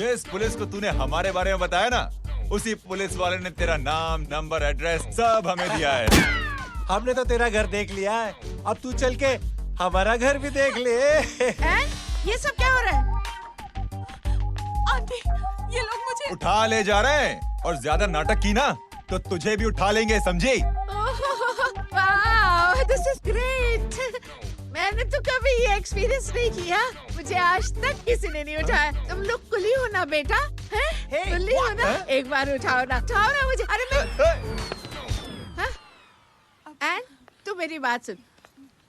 जिस पुलिस को तूने हमारे बारे में बताया ना, उसी पुलिस वाले ने तेरा नाम, नंबर, एड्रेस सब हमें दिया है। हमने तो तेरा घर देख लिया है, अब तू चल के हमारा घर भी देख ले। ये सब क्या हो रहा है? आंटी, ये लोग मुझे उठा ले जा रहे हैं और ज्यादा नाटक की ना तो तुझे भी उठा लेंगे, समझी? वाह, दिस इज ग्रेट। मैंने तो कभी ये एक्सपीरियंस नहीं किया, मुझे आज तक किसी ने नहीं उठाया। तुम लोग कुली हो ना बेटा, हैं? कुली हो ना? एक बार उठाओ ना मुझे। अरे मैं एन, तू मेरी बात सुन।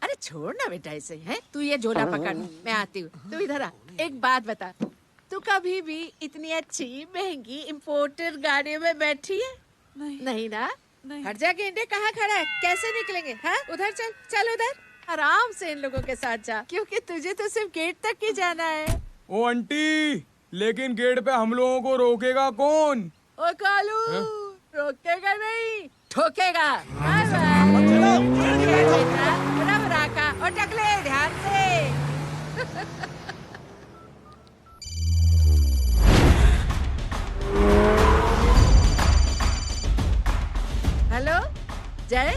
अरे छोड़ ना बेटा इसे, हैं? तू ये झोला पकड़, मैं आती हूँ। तू इधर आ, एक बात बता, तू कभी भी इतनी अच्छी महंगी इम्पोर्टेड गाड़ी में बैठी है? नहीं ना? हर जगह इंडिया कहाँ खड़ा है, कैसे निकलेंगे? हाँ, उधर चल, चल उधर, आराम से इन लोगों के साथ जा, क्योंकि तुझे तो सिर्फ गेट तक ही जाना है। ओ आंटी, लेकिन गेट पे हम लोगों को रोकेगा कौन? ओ कालू, रोकेगा नहीं, ठोकेगा। और टकले ध्यान से। हेलो जय,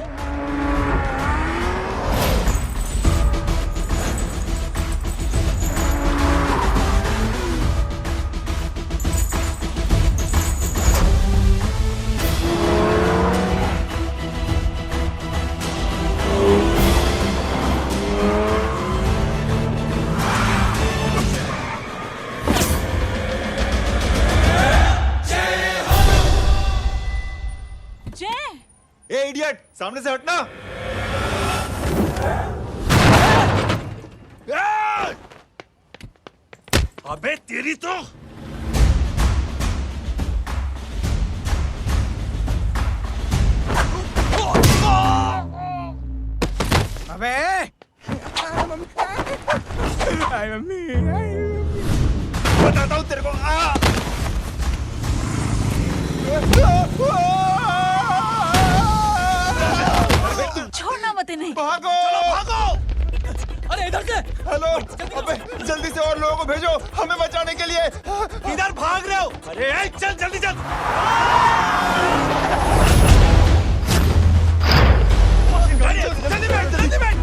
ए इडियट, सामने से हटना। अबे तेरी तो अबे हाय मम्मी, बताता हूँ तेरे को। छोड़ना मत इन्हें। भागो, चलो भागो। अरे इधर से। हेलो, अबे जल्दी से और लोगों को भेजो हमें बचाने के लिए। इधर भाग रहे हो? अरे चल जल्दी चल। जल्दी बैठ, जल्दी बैठ।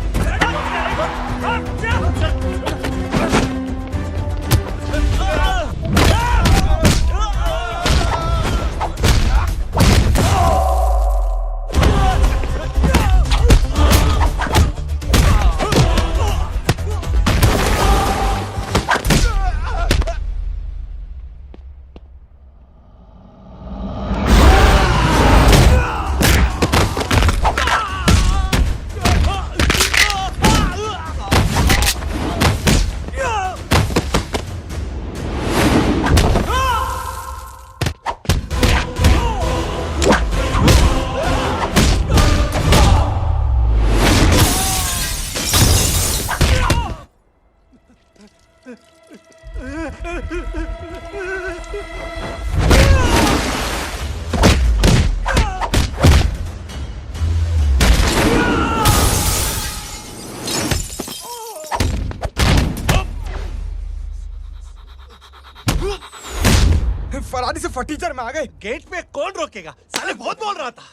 फरारी से फटीचर में आ गए। गेट पे कौन रोकेगा? साले बहुत बोल रहा था।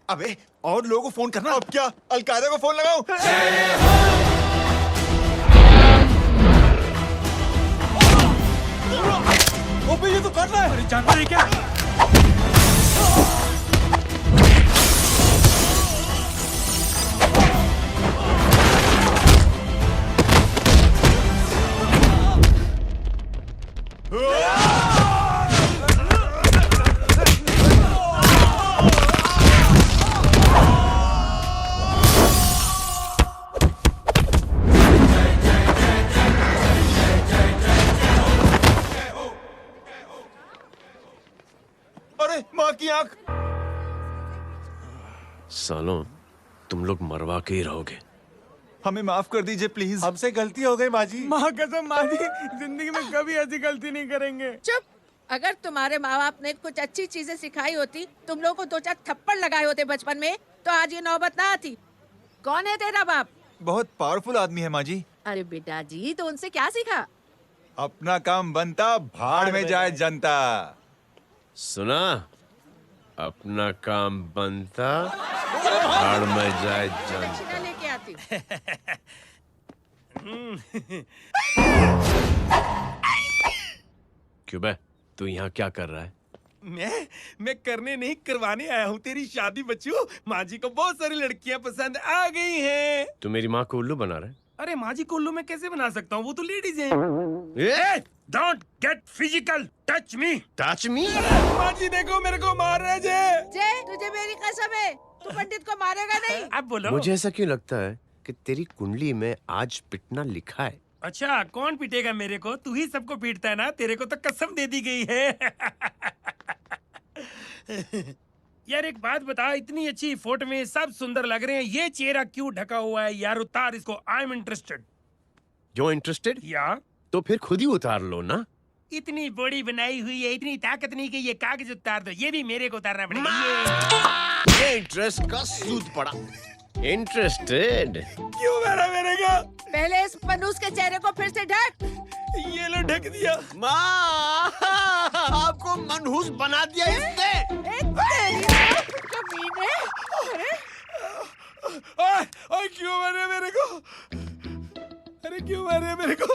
अबे और लोगों को फोन करना। अब क्या अलकायदा को फोन लगाऊं? ओबे ये तो कर रहा है। अरे जानता है क्या? अरे माँ की आंख। सालों, तुम लोग मरवा के ही रहोगे। हमें माफ कर दीजिए प्लीज। हमसे गलती हो गई माँ जी। माँ कसम माँ जी, जिंदगी में कभी ऐसी गलती नहीं करेंगे। चुप। अगर तुम्हारे माँ बाप ने कुछ अच्छी चीजें सिखाई होती, तुम लोगों को 2-4 थप्पड़ लगाए होते बचपन में, तो आज ये नौबत ना आती। कौन है तेरा बाप? बहुत पावरफुल आदमी है माँ जी। अरे बेटा जी, तो उनसे क्या सीखा? अपना काम बनता, भाड़ में जाए जनता। सुना? अपना काम बनता, भाड़ में जाए जनता। दक्षिणा लेके आती हूँ। क्यों बे? तू यहाँ क्या कर रहा है? मैं करने नहीं करवाने आया हूँ तेरी शादी बच्चू। माँ जी को बहुत सारी लड़कियाँ पसंद आ गई हैं। तू मेरी माँ को उल्लू बना रहा है? अरे माँ जी को उल्लू मैं कैसे बना सकता हूँ, वो तो लेडीज हैं। Don't get physical, touch me. Touch me? माँ जी देखो मेरे को मार रहे जय। जय, तुझे मेरी कसम है, तू पंडित को मारेगा नहीं। अब बोलो। मुझे ऐसा क्यों लगता है कि तेरी कुंडली में आज पिटना लिखा है? अच्छा, कौन पीटेगा मेरे को? तू ही सबको पीटता है ना, तेरे को तो कसम दे दी गई है। यार एक बात बता, इतनी अच्छी फोटो में सब सुंदर लग रहे हैं, ये चेहरा क्यों ढका हुआ है? यार उतार इसको, आई एम इंटरेस्टेड। जो इंटरेस्टेड? या तो फिर खुद ही उतार लो ना। इतनी बॉडी बनाई हुई है, इतनी ताकत नहीं कि ये कागज उतार दो, ये भी मेरे को उतारना पड़ेगा। ये इंटरेस्ट का सूद पड़ा। इंटरेस्टेड? क्यों मारा मेरे को? पहले इस मनूस के चेहरे को फिर से ढक। ये लो ढक दिया। माँ, आपको मनहूस बना दिया इसने। कमीने। ओए क्यों मारे मेरे को? अरे क्यों मारे मेरे को?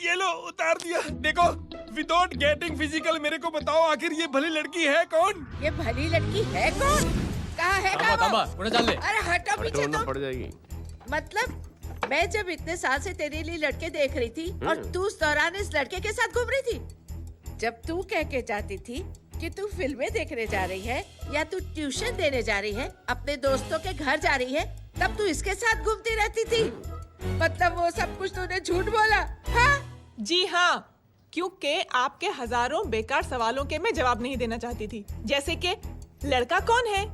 ये लो उतार दिया। देखो, विदाउट गेटिंग फिजिकल मेरे को बताओ आखिर ये भली लड़की है कौन? ये भली लड़की है कौन? कहाँ है वो? अरे हटो पीछे ढूंढना तो। पड़ जाएगी। मतलब मैं जब इतने साल से तेरे लिए लड़के देख रही थी और तू उस दौरान इस लड़के के साथ घूम रही थी। जब तू कह के जाती थी कि तू फिल्में देखने जा रही है या तू ट्यूशन देने जा रही है, अपने दोस्तों के घर जा रही है, तब तू इसके साथ घूमती रहती थी। मतलब वो सब कुछ तूने झूठ बोला? हाँ? जी हाँ, क्योंकि आपके हजारों बेकार सवालों के मैं जवाब नहीं देना चाहती थी। जैसे कि लड़का कौन है,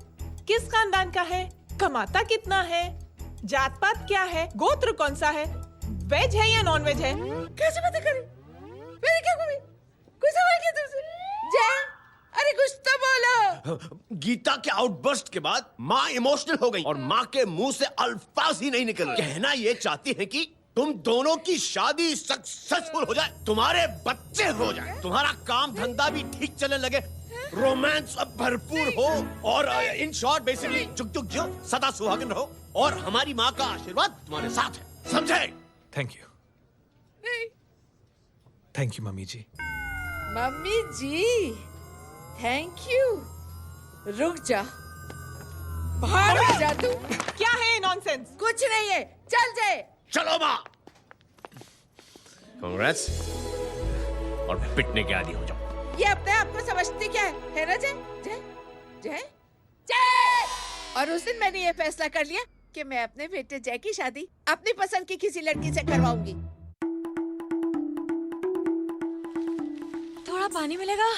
किस खानदान का है, कमाता कितना है, जात पात क्या है, गोत्र कौन सा है, वेज है या नॉन वेज है। कैसे पता करी? मैंने क्या कभी कोई सवाल किया तुमसे? जय, अरे कुछ तो बोलो। गीता के आउटबर्स्ट के बाद माँ इमोशनल हो गई और माँ के मुंह से अल्फाज ही नहीं निकल रहे। कहना ये चाहती है कि तुम दोनों की शादी सक्सेसफुल हो जाए, तुम्हारे बच्चे हो जाए, तुम्हारा काम धंधा भी ठीक चलने लगे, रोमांस अब भरपूर हो और इन शॉर्ट बेसिकली जुग जुग जियो, सदा सुहागन रहो और हमारी माँ का आशीर्वाद तुम्हारे साथ है। समझे? Thank you. Thank you mummy ji. Mummy ji, thank you. रुक जा, बाहर आ जा तू। क्या है नॉनसेंस? कुछ नहीं है, चल जाए। चलो माँ। कांग्रेस। और पिटने के आदी हो जाओ। ये अपने आप को समझती क्या है ना जय? जय जय जय। और उस दिन मैंने ये फैसला कर लिया कि मैं अपने बेटे जय की शादी अपनी पसंद की किसी लड़की से करवाऊंगी। थोड़ा पानी मिलेगा?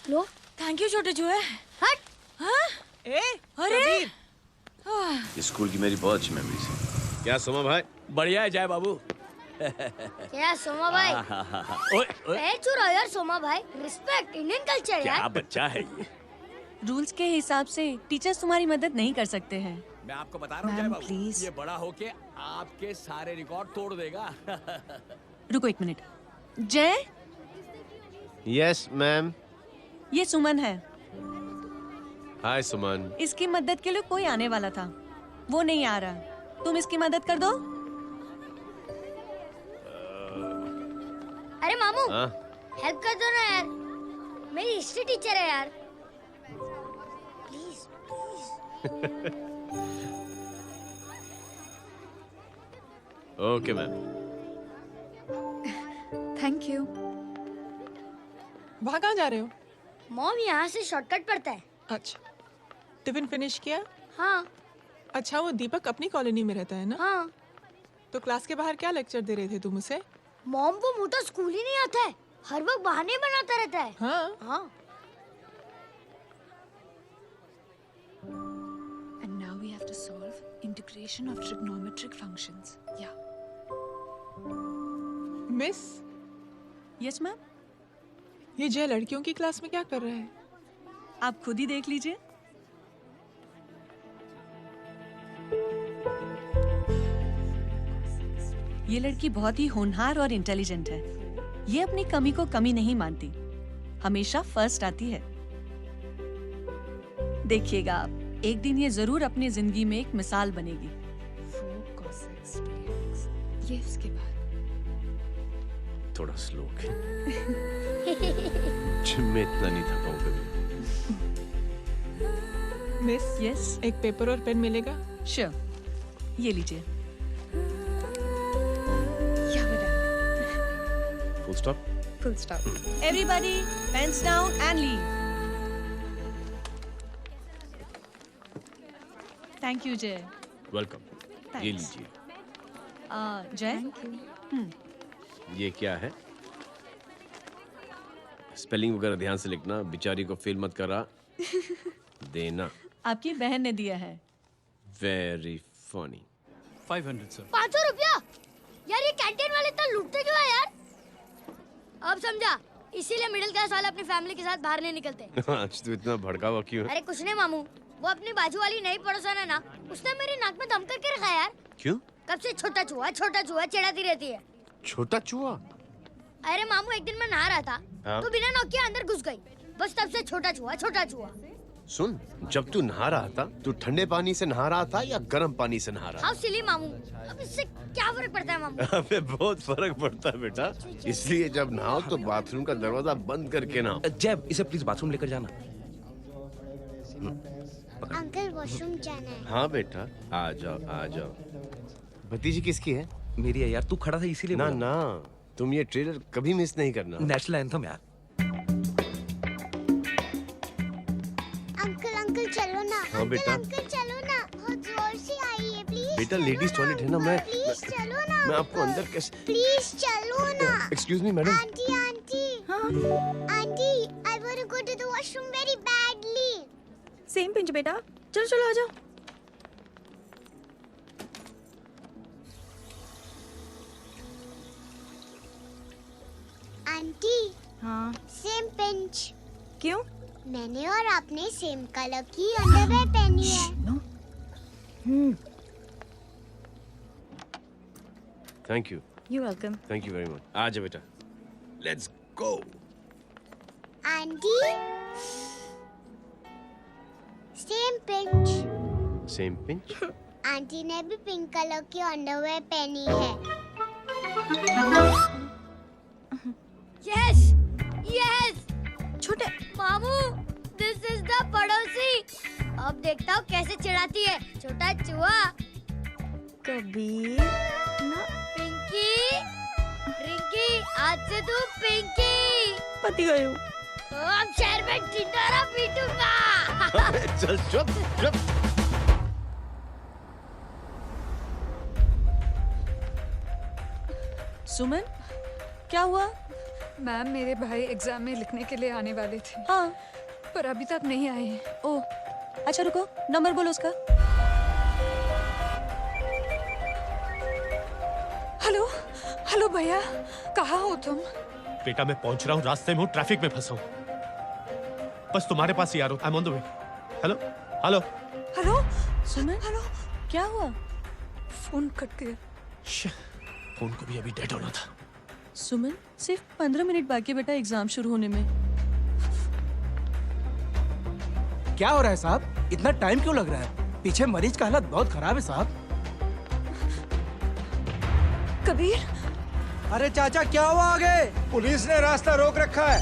लो। थैंक यू छोटे चूहे। हट। हाँ? अरे स्कूल की मेरी बहुत अच्छी मेमोरीज है। क्या सोमा भाई? बढ़िया है जय बाबू। क्या सोमा भाई? पैर छू यार सोमा भाई, रिस्पेक्ट इंडियन कल्चर यार। क्या बच्चा है ये? रूल्स के हिसाब से टीचर्स तुम्हारी मदद नहीं कर सकते हैं। मैं आपको बता रहा हूँ जय बाबू, ये बड़ा होके आपके सारे रिकॉर्ड तोड़ देगा। रुको एक मिनट। जय, यस मैम। ये सुमन है। हाय सुमन। इसकी मदद के लिए कोई आने वाला था, वो नहीं आ रहा। तुम इसकी मदद कर दो। अरे मामू, हाँ? हेल्प कर दो ना यार, मेरी हिस्ट्री टीचर है यार, please please. Okay ma'am. Thank you. वहाँ कहाँ जा रहे हो? मॉम यहाँ से शॉर्टकट पड़ता है। अच्छा, टिफिन फिनिश किया? हाँ। अच्छा, वो दीपक अपनी कॉलोनी में रहता है ना? हाँ। तो क्लास के बाहर क्या लेक्चर दे रहे थे तुम उसे? मॉम वो मोटा स्कूल ही नहीं आता है, हर वक्त बहाने बनाता रहता है। हाँ। हाँ। And now we have to solve integration of trigonometric functions. Yeah. Miss, Yes ma'am. ये जय लड़कियों की क्लास में क्या कर रहा है? आप खुद ही देख लीजिए। ये लड़की बहुत ही होनहार और इंटेलिजेंट है। ये अपनी कमी को कमी नहीं मानती, हमेशा फर्स्ट आती है। देखिएगा आप, एक दिन ये जरूर अपनी जिंदगी में एक मिसाल बनेगी। ये इसके बाद थोड़ा स्लो जिम में इतना नहीं था पाऊँ कभी। मिस, यस, एक पेपर और पेन मिलेगा? श्योर, ये लीजिए। Full stop. Full stop. Everybody pens down and leave. Thank you Jay. Welcome. ये लीजिए। जय, ये क्या है? स्पेलिंग वगैरह ध्यान से लिखना, बेचारी को फेल मत करा देना। आपकी बहन ने दिया है। Very funny. 500 सर। 500 रुपया? यार ये कैंटीन वाले इतना लूटते क्यों है यार? अब समझा, इसीलिए मिडिल क्लास वाले अपनी फैमिली के साथ बाहर नहीं निकलते। आज तू इतना भड़का हुआ क्यों है? अरे कुछ नहीं मामू, वो अपनी बाजू वाली नई पड़ोसन है ना, उसने मेरी नाक में दम करके रखा यार। क्यों? कब से छोटा चूहा चिढ़ाती रहती है। छोटा चूहा? अरे मामू, एक दिन मैं नहा रहा था हाँ? तो बिना नॉक के अंदर घुस गई, बस तब से छोटा चूहा। सुन, जब तू नहा रहा था, तू ठंडे पानी से नहा रहा था या गर्म पानी से नहा रहा था? हाउ सिली मामू, अब इससे क्या फर्क पड़ता है मामू? अबे बहुत फर्क पड़ता है बेटा, इसलिए जब नहाओ तो बाथरूम का दरवाजा बंद करके नहाओ। जैब, इसे प्लीज बाथरूम लेकर जाना। अंकल वॉशरूम जाना है। हाँ बेटा, आ जाओ आ जाओ। भतीजी किसकी है? मेरी है यार, तू खड़ा था इसीलिए ना बोला। ना, तुम ये ट्रेलर कभी मिस नहीं करना। नेशनल एंथम यार। अंकल चलो ना। हाँ बेटा। अंकल चलो ना, बहुत जोर से आई है, प्लीज। बेटा लेडीज टॉयलेट है ना, प्लीज चलो ना। मैं आपको अंदर कैसे? प्लीज चलो ना। Excuse me madam. Aunty I want to go to the washroom very badly. Same pinch बेटा, चलो चलो आ जाओ। आंटी, हाँ सेम पिंच। क्यों? मैंने और आपने सेम कलर की अंडरवेयर पहनी है। Thank you. You welcome. Thank you very much. आ जाओ बेटा, let's go. Aunty, same pinch. Same pinch? Aunty ने भी पिंक कलर की अंडरवेयर पहनी है। Yes yes. छोटे मामू, दिस इज द पड़ोसी। अब देखता हूँ कैसे चिढ़ाती है छोटा चूहा। कबीर ना। पिंकी, रिंकी, आज से तू पिंकी। पति गई हूँ। अब शहर में ढिंढोरा पीटूंगा। चल चुप चुप। सुमन, क्या हुआ? मैम, मेरे भाई एग्जाम में लिखने के लिए आने वाले थे। हाँ, पर अभी तक नहीं आए हैं। ओह, अच्छा रुको, नंबर बोलो उसका। हेलो हेलो भैया, कहाँ हो तुम? बेटा मैं पहुंच रहा हूँ, रास्ते में हूँ, ट्रैफिक में फंसा हूँ, बस तुम्हारे पास ही आ रहा हूँ। I am on the way. Hello hello hello Suman, hello, क्या हुआ? फोन कट गया। फोन को भी अभी डेड होना था। सुमन, सिर्फ 15 मिनट बाकी बेटा एग्जाम शुरू होने में। क्या हो रहा है साहब? इतना टाइम क्यों लग रहा है? पीछे मरीज का हालत बहुत खराब है साहब। कबीर, अरे चाचा क्या हुआ आगे? पुलिस ने रास्ता रोक रखा है।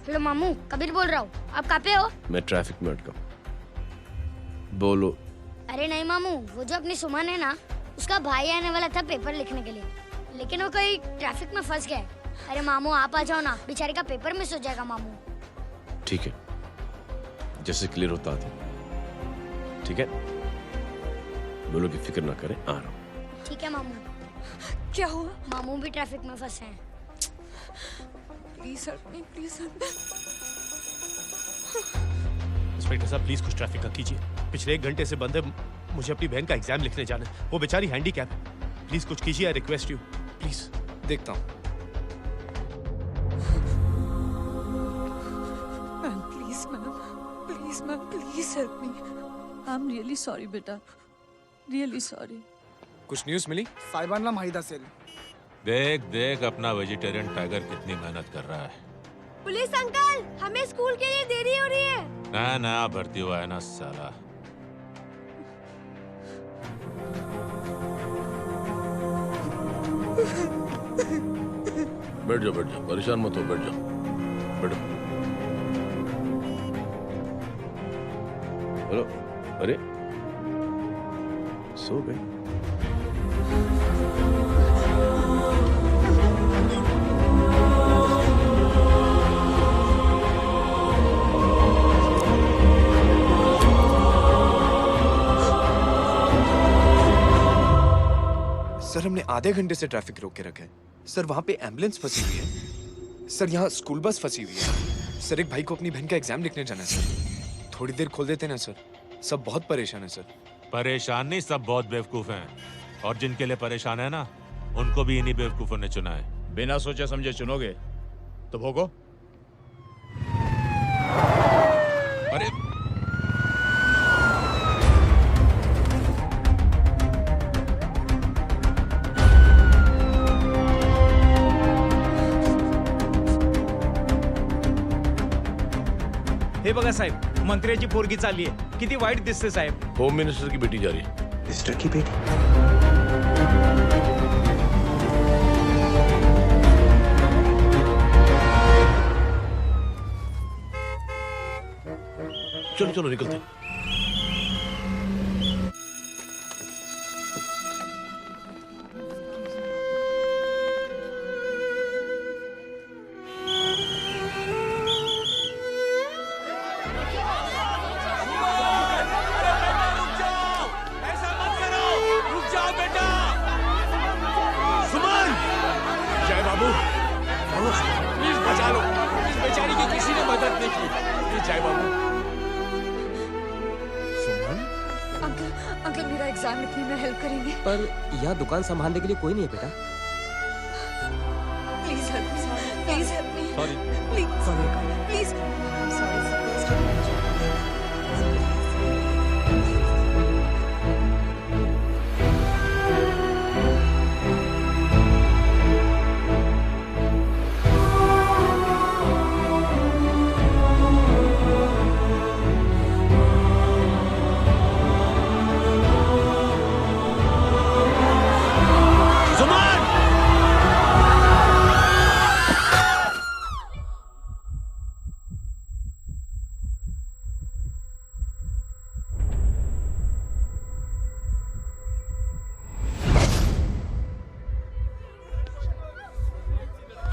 हेलो मामू, कबीर बोल रहा हूँ। आप कहाँ पे हो? मैं ट्रैफिक में अटका। बोलो। अरे नहीं मामू, वो जो अपनी सुमन है ना, उसका भाई आने वाला था पेपर लिखने के लिए, लेकिन वो कहीं ट्रैफिक में फंस गया है। अरे मामू आप आ जाओ ना, बेचारे का पेपर मिस हो जाएगा मामू। ठीक है, जैसे क्लियर होता था। ठीक है, बोलो कि फिक्र ना करें, आ रहा हूँ। ठीक है मामू। क्या हुआ? मामू भी ट्रैफिक में फंसे हैं। Please help me, please help me. Inspector साहब प्लीज कुछ ट्रैफिक का कीजिए, पिछले 1 घंटे से बंद है, मुझे अपनी बहन का एग्जाम लिखने जाना है, वो बेचारी हैंडीकैप है। प्लीज कुछ कीजिए, आई रिक्वेस्ट यू प्लीज। देखता हूँ। Ma'am please ma'am, please help me. I am really sorry बेटा, रियली सॉरी। कुछ न्यूज़ मिली? साहिबानला माहिदा सेल। देख देख अपना वेजिटेरियन टाइगर कितनी मेहनत कर रहा है। पुलिस अंकल, हमें स्कूल के लिए देरी हो रही है। नया भर्ती हुआ है ना साला। बैठ जाओ, परेशान मत हो, बैठ जाओ, बैठो। हेलो, अरे सो गए? सर, हमने आधे घंटे से ट्रैफिक रोक के रखा है। सर, वहाँ पे एम्बुलेंस फंसी हुई है। सर, यहाँ स्कूल बस फंसी हुई है। सर, एक भाई को अपनी बहन का एग्जाम लिखने जाना है सर। थोड़ी देर खोल देते ना सर। सब बहुत परेशान है सर। परेशान नहीं, सब बहुत बेवकूफ हैं। और जिनके लिए परेशान है ना, उनको भी इन्हीं बेवकूफों ने चुना है। बिना सोचे समझे चुनोगे तो भोगो। अरे हे बघा साहेब, मंत्र्याची पोरगी चालली आहे. किती वाईट दिसते साहेब. होम मिनिस्टर की बेटी जा रही है। मिनिस्टर की बेटी? चलो चलो निकलते हैं। प्लीज बचा लो. इस बेचारी की किसी ने मदद नहीं की. प्लीज जय बाबू. अंकल मेरा एग्जाम लिखने में हेल्प करेंगे? पर यहाँ दुकान संभालने के लिए कोई नहीं है बेटा. Please help me. Please help me. Sorry. Please. Sorry. Please.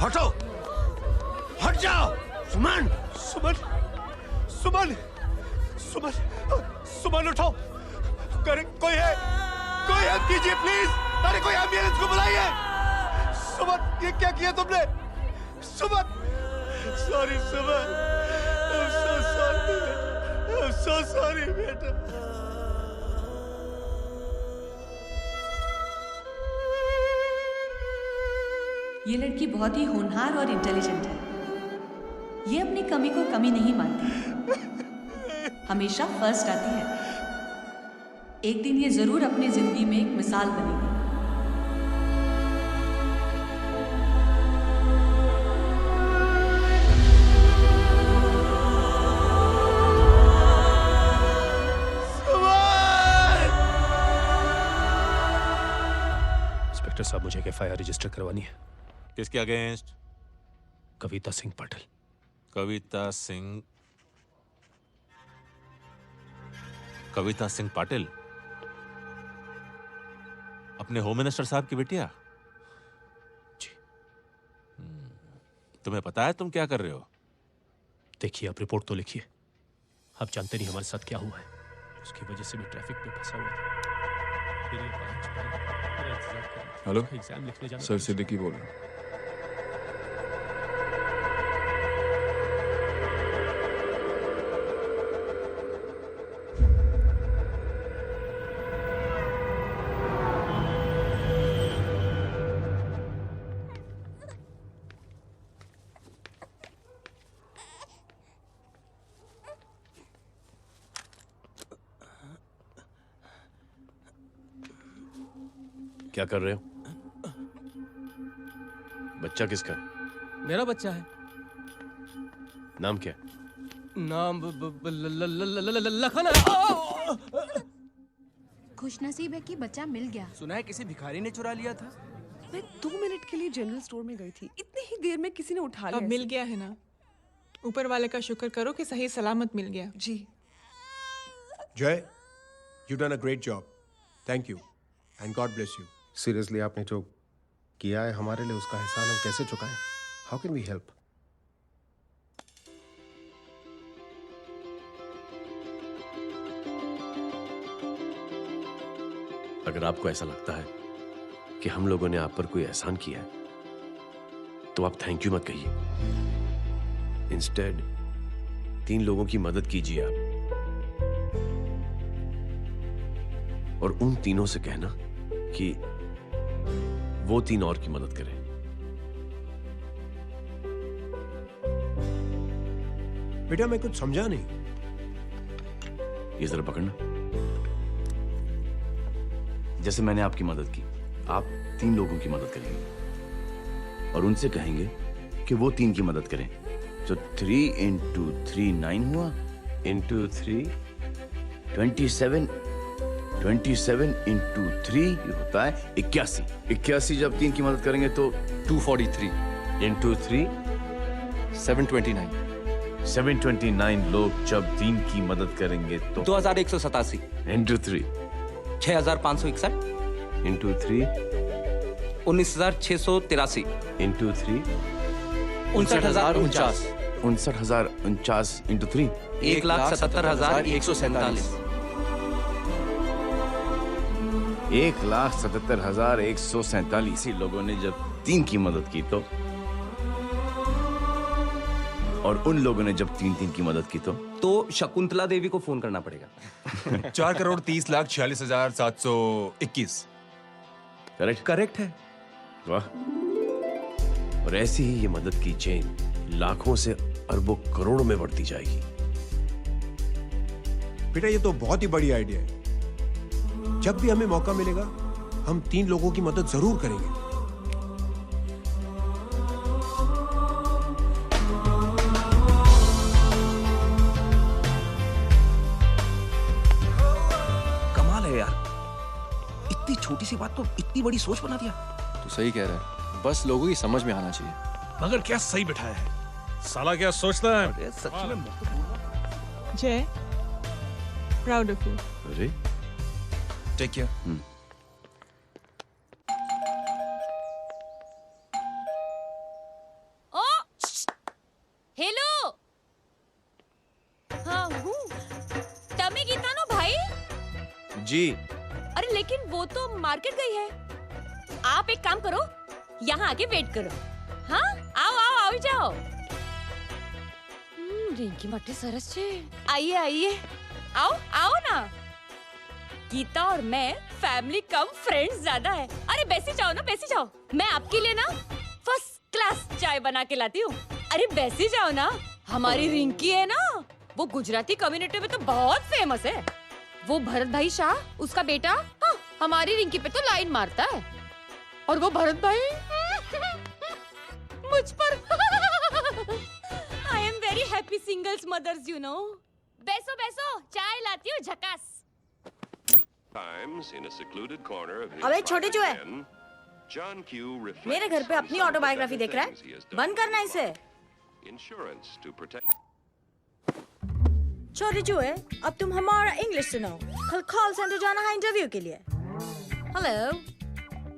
हटो, हट जाओ। सुमन, सुमन, सुमन, सुमन, सुमन उठो. करे कोई है कीजिए प्लीज. अरे कोई एम्बुलेंस को बुलाइए. सुमन, ये क्या किया तुमने? Suman, sorry Suman. I'm so sorry. I'm so sorry बेटा. ये लड़की बहुत ही होनहार और इंटेलिजेंट है. ये अपनी कमी को कमी नहीं मानती. हमेशा फर्स्ट आती है. एक दिन ये जरूर अपनी जिंदगी में एक मिसाल बनेगी. इंस्पेक्टर साहब, मुझे एफआईआर रजिस्टर करवानी है. किसके अगेंस्ट? कविता सिंह पाटिल. कविता सिंह पाटिल अपने होम मिनिस्टर साहब की बेटिया? जी. तुम्हें पता है तुम क्या कर रहे हो? देखिए, आप रिपोर्ट तो लिखिए. आप जानते नहीं हमारे साथ क्या हुआ है. उसकी वजह से भी ट्रैफिक में फंसा हुआ था. फिर ये 5 मिनट मेरा इंतजार कर रहा था. हेलो एग्जाम लिखने जाना. सर, सिद्दीकी बोल रहा हूँ. क्या कर रहे हो? बच्चा किसका है? मेरा बच्चा है। नाम क्या है? नाम लखन है। खुशनसीब है कि बच्चा मिल गया। सुना है किसी भिखारी ने चुरा लिया था। मैं 2 मिनट के लिए जनरल स्टोर में गई थी, इतनी ही देर में किसी ने उठा लिया। अब मिल गया है ना, ऊपर वाले का शुक्र करो कि सही सलामत मिल गया। जी। जय, you done a great job. Thank you and God bless you. Seriously आपने जो किया है हमारे लिए, उसका एहसान हम कैसे चुकाएं? How can we help? अगर आपको ऐसा लगता है कि हम लोगों ने आप पर कोई एहसान किया है, तो आप थैंक यू मत कहिए। इंस्टेड 3 लोगों की मदद कीजिए आप, और उन तीनों से कहना कि वो 3 और की मदद करें। बेटा मैं कुछ समझा नहीं। ये जरा पकड़ना। जैसे मैंने आपकी मदद की, आप 3 लोगों की मदद करेंगे और उनसे कहेंगे कि वो 3 की मदद करें। तो 3 into 3 9 हुआ, into 3 27, 27 into 3 ये होता है 81। 81 जब 3 की मदद करेंगे तो 243 into 3 729। 729 लोग जब 3 की मदद करेंगे तो 2187 into 3 6561 into 3 19683 into 3 59049 59049 into 3 1,77,147 1,77,147 लोगों ने जब 3 की मदद की और उन लोगों ने जब 3 की मदद की तो शकुंतला देवी को फोन करना पड़ेगा। 4,30,46,721। करेक्ट है। वाह। और ऐसी ही ये मदद की चेन लाखों से अरबों करोड़ों में बढ़ती जाएगी। बेटा ये तो बहुत ही बड़ी आइडिया है। जब भी हमें मौका मिलेगा हम 3 लोगों की मदद जरूर करेंगे। छोटी सी बात को इतनी बड़ी सोच बना दिया। तू सही कह रहा है, बस लोगों की समझ में आना चाहिए। मगर क्या सही बिठाया है, साला क्या सोचता है। सच में जय, प्राउड ऑफ यू। अरे टेक केयर। ओ हेलो, हाँ हूँ तमी गीता नो भाई जी। अरे लेकिन वो तो मार्केट गई है। आप एक काम करो, यहाँ आके वेट करो। हाँ आओ आओ आओ जाओ। रिंकी मट्टी सरस छे। आइए आइए, आओ आओ ना। गीता और मैं फैमिली कम फ्रेंड्स ज्यादा है। अरे बैसी जाओ ना, बैसी जाओ। मैं आपके लिए ना फर्स्ट क्लास चाय बना के लाती हूँ। अरे बैसी जाओ ना। हमारी रिंकी है ना, वो गुजराती कम्युनिटी में तो बहुत फेमस है। वो भरत भाई शाह, उसका बेटा, हाँ, हमारी रिंकी पे तो लाइन मारता है। और वो भरत भाई मुझ पर I am very happy singles mothers you know. बैसो बैसो, चाय लाती हूँ झकास। अबे छोटे चूहे, मेरे घर पे अपनी ऑटोबायोग्राफी देख रहा है? बंद करना इसे। छोटे चूहे, अब तुम हमारा इंग्लिश सुनो। कल कॉल सेंटर जाना है इंटरव्यू के लिए। Hello,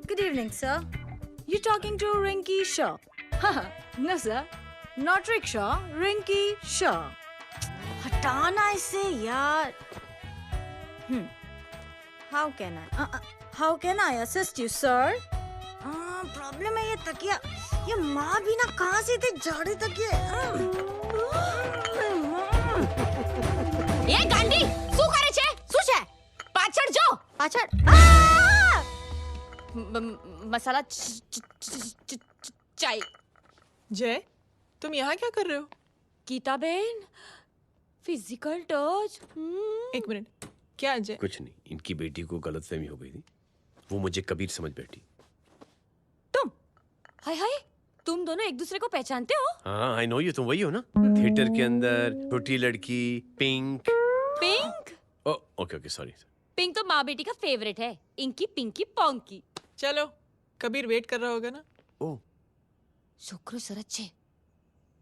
good evening sir. You talking to Rinki Shaw? No sir, not rickshaw, Rinki Shaw. हटाना इसे यार। How can I assist you sir? Problem है ये तकिया, ये माँ भी ना कहाँ से थे जाड़े तकिए। એ ગાંડી શું કરે છે? શું છે? પાછળ જો, પાછળ। मसाला चाय। जय, तुम यहाँ क्या कर रहे हो? गीता बहन, फिजिकल टच। एक मिनट, क्या जय? कुछ नहीं, इनकी बेटी को गलतफहमी हो गई थी, वो मुझे कबीर समझ बैठी। हाय हाय, तुम दोनों एक दूसरे को पहचानते हो? हाँ, आई नो यू, तुम वही हो ना? थिएटर के अंदर छोटी लड़की pink. Pink? Okay okay, sorry. Pink तो माँ बेटी का फेवरेट है, इंकी पिंकी पोंकी। चलो, कबीर वेट कर रहा होगा ना? ओ, शुक्र सरच्चे।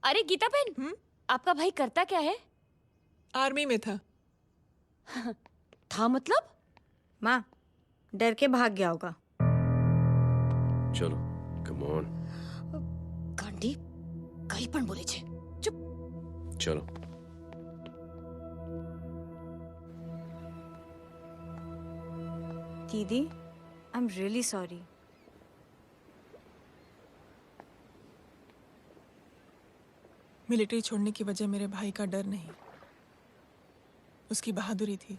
अरे गीता बहन, आपका भाई करता क्या है? आर्मी में था। था मतलब? माँ, डर के भाग गया होगा। चलो, कम ऑन। गांडी, कहीं पण बोले छे। चुप। चलो। दीदी, I am really sorry. Military छोड़ने की वजह मेरे भाई का डर नहीं, उसकी बहादुरी थी।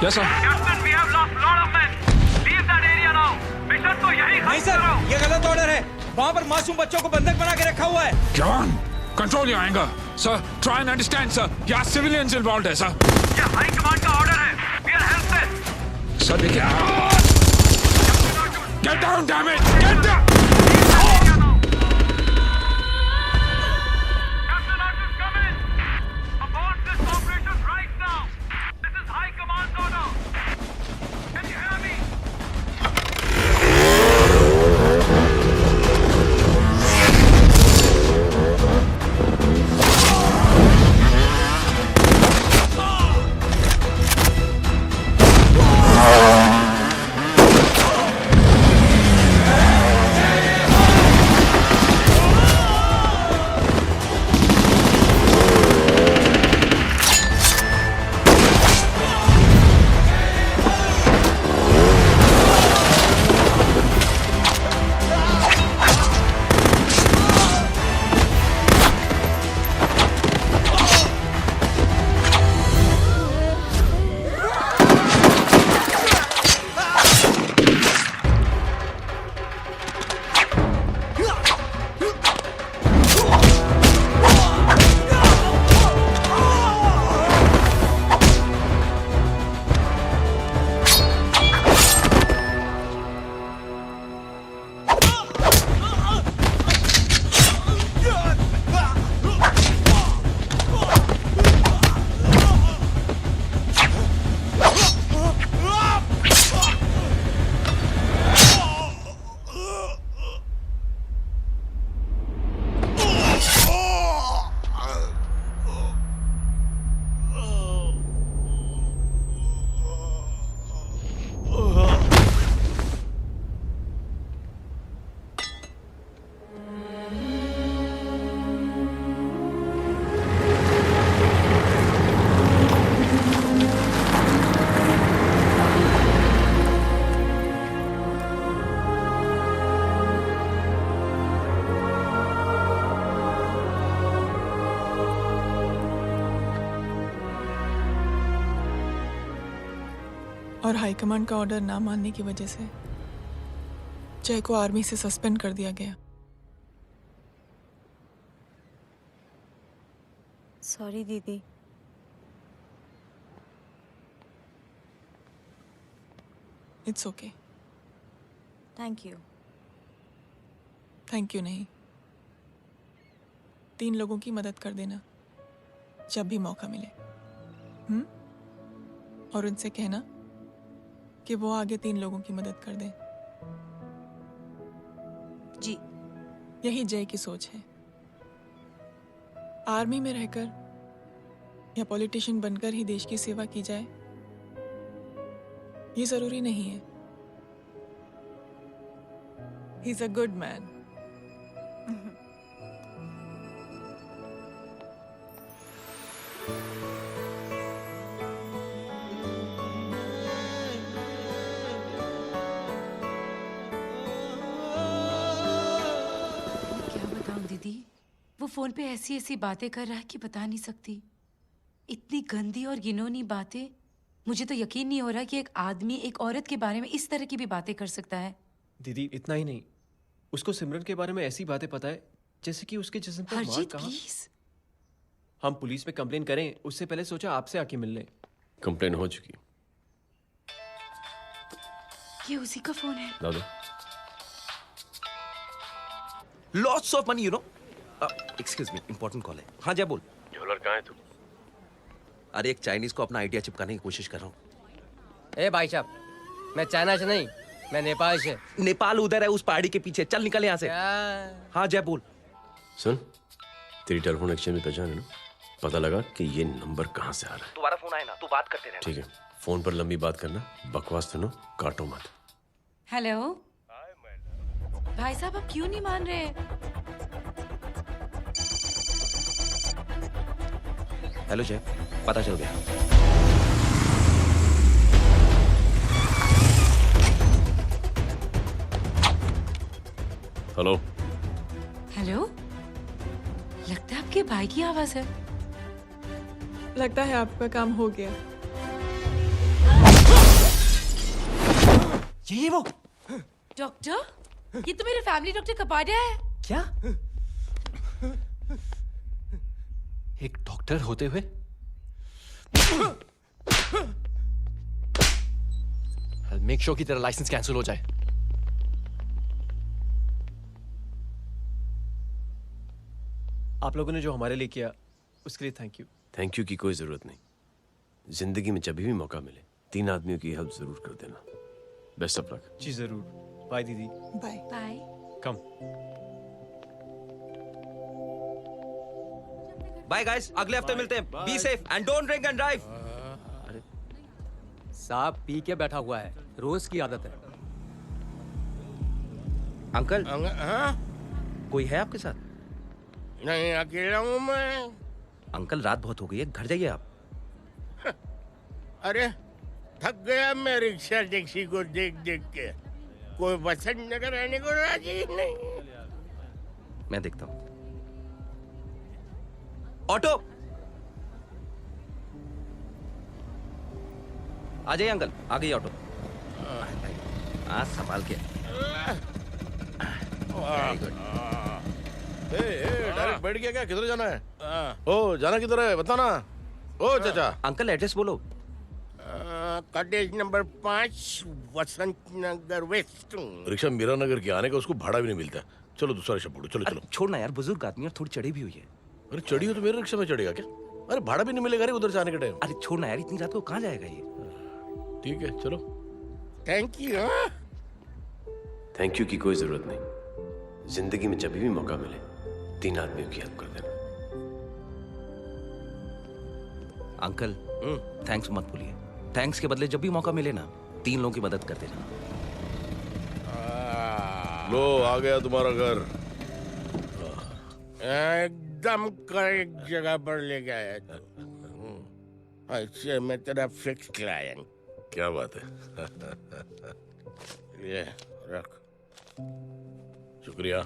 Yes, sir. Captain, we have lost lot of men. Leave that area now. Mission तो यही नहीं सर, ये गलत ऑर्डर है। वहाँ पर मासूम बच्चों को बंधक बना के रखा हुआ है। John, control your anger. Sir, try and understand, sir. यहाँ civilians involved है, sir. ये हाई कमांड का ऑर्डर है. We are helpless. Sir, देखिए। Get down, damn it! Get down! और हाईकमांड का ऑर्डर ना मानने की वजह से जय को आर्मी से सस्पेंड कर दिया गया। सॉरी दीदी। It's okay. Thank you. Thank you नहीं, 3 लोगों की मदद कर देना जब भी मौका मिले। और उनसे कहना कि वो आगे 3 लोगों की मदद कर दें। जी। यही जय की सोच है। आर्मी में रहकर या पॉलिटिशियन बनकर ही देश की सेवा की जाए, ये जरूरी नहीं है। He is a good man. वो फोन पे ऐसी ऐसी बातें कर रहा है कि बता नहीं सकती। इतनी गंदी और घिनौनी बातें। मुझे तो यकीन नहीं हो रहा कि एक आदमी एक औरत के बारे में इस तरह की भी बातें कर सकता है। दीदी इतना ही नहीं, उसको सिमरन के बारे में ऐसी बातें पता है जैसे कि उसके जिस्म पर मार हरजीत कहाँ? प्लीज। हम पुलिस में कंप्लेन करें उससे पहले सोचा आपसे आके मिल लें। कंप्लेन हो चुकी। ये उसी का फोन है। दादा lots of money you know. Excuse me, important call है। हाँ जय बोल। ज्वेलर कहाँ है तू? अरे एक चाइनीज को अपना आइडिया चिपकाने की कोशिश कर रहा हूँ। ए भाई साहब, मैं चाइना से नहीं, मैं नेपाल से। नेपाल उधर है उस पहाड़ी के पीछे, चल निकल यहाँ से। हाँ जय बोल। सुन, तेरी टेलीफोन एक्सचेंज में पहचान है ना? पता लगा कि ये नंबर कहाँ से आ रहा है। तुम्हारा फोन आए ना, तू बात करते रहे। ठीक है, फोन पर लंबी बात करना, बकवास सुनो, काटो मत। हेलो भाई साहब, आप क्यों नहीं मान रहे? हेलो जय, पता चल गया। हेलो हेलो, लगता है आपके भाई की आवाज है। लगता है आपका काम हो गया। ये वो डॉक्टर, ये तो मेरे फैमिली डॉक्टर कपाडिया है। क्या? एक डॉक्टर होते हुए? I'll make sure कि तेरा लाइसेंस कैंसिल हो जाए। आप लोगों ने जो हमारे लिए किया उसके लिए थैंक यू। थैंक यू की कोई जरूरत नहीं। जिंदगी में जब भी मौका मिले 3 आदमियों की हेल्प जरूर कर देना। Best of luck. जी जरूर। बाय दीदी। Bye bye. Come. Bye guys, अगले हफ्ते मिलते हैं। Be safe and don't drink and drive. साहब पी के बैठा हुआ है, रोज की आदत है। अंकल हाँ? कोई है आपके साथ? नहीं, अकेला हूँ मैं। अंकल रात बहुत हो गई है, घर जाइए आप। अरे थक गया मैं रिक्शा टैक्सी को देख देख के। कोई वसंत नगर रहने को राजी नहीं। मैं देखता हूँ। ऑटो आ जाइए अंकल, आ गई ऑटो। हाँ संभाल के। डायरेक्ट बैठ गया क्या? किधर जाना है? ओ जाना किधर है बता ना। ओ चाचा। अंकल एड्रेस बोलो। कॉटेज नंबर 5 वसंत नगर वेस्ट। रिक्शा मीरा नगर के आने का उसको भाड़ा भी नहीं मिलता। चलो दूसरा रिक्शा पकड़ो। चलो चलो। छोड़ना यार, बुजुर्ग आदमी और थोड़ी चढ़ी भी हुई है। अरे चढ़ी हो तो मेरे रिक्शा में चढ़ेगा क्या? अरे भाड़ा भी नहीं मिलेगा रे उधर से आने के टाइम। अरे छोड़ना यार, इतनी रात को कहाँ जाएगा ये? ठीक है चलो। Thank you. थैंक यू की कोई जरूरत नहीं। जिंदगी में जब भी मौका मिले 3 आदमियों की हेल्प कर देना। अंकल थैंक्स मत भूलिए। थैंक्स के बदले जब भी मौका मिले ना 3 लोगों की मदद कर देना। लो आ गया तुम्हारा घर। एकदम करेक्ट जगह पर ले गया तू। अच्छा मैं तेरा फिक्स क्लाइंट। क्या बात है। ये रख। शुक्रिया।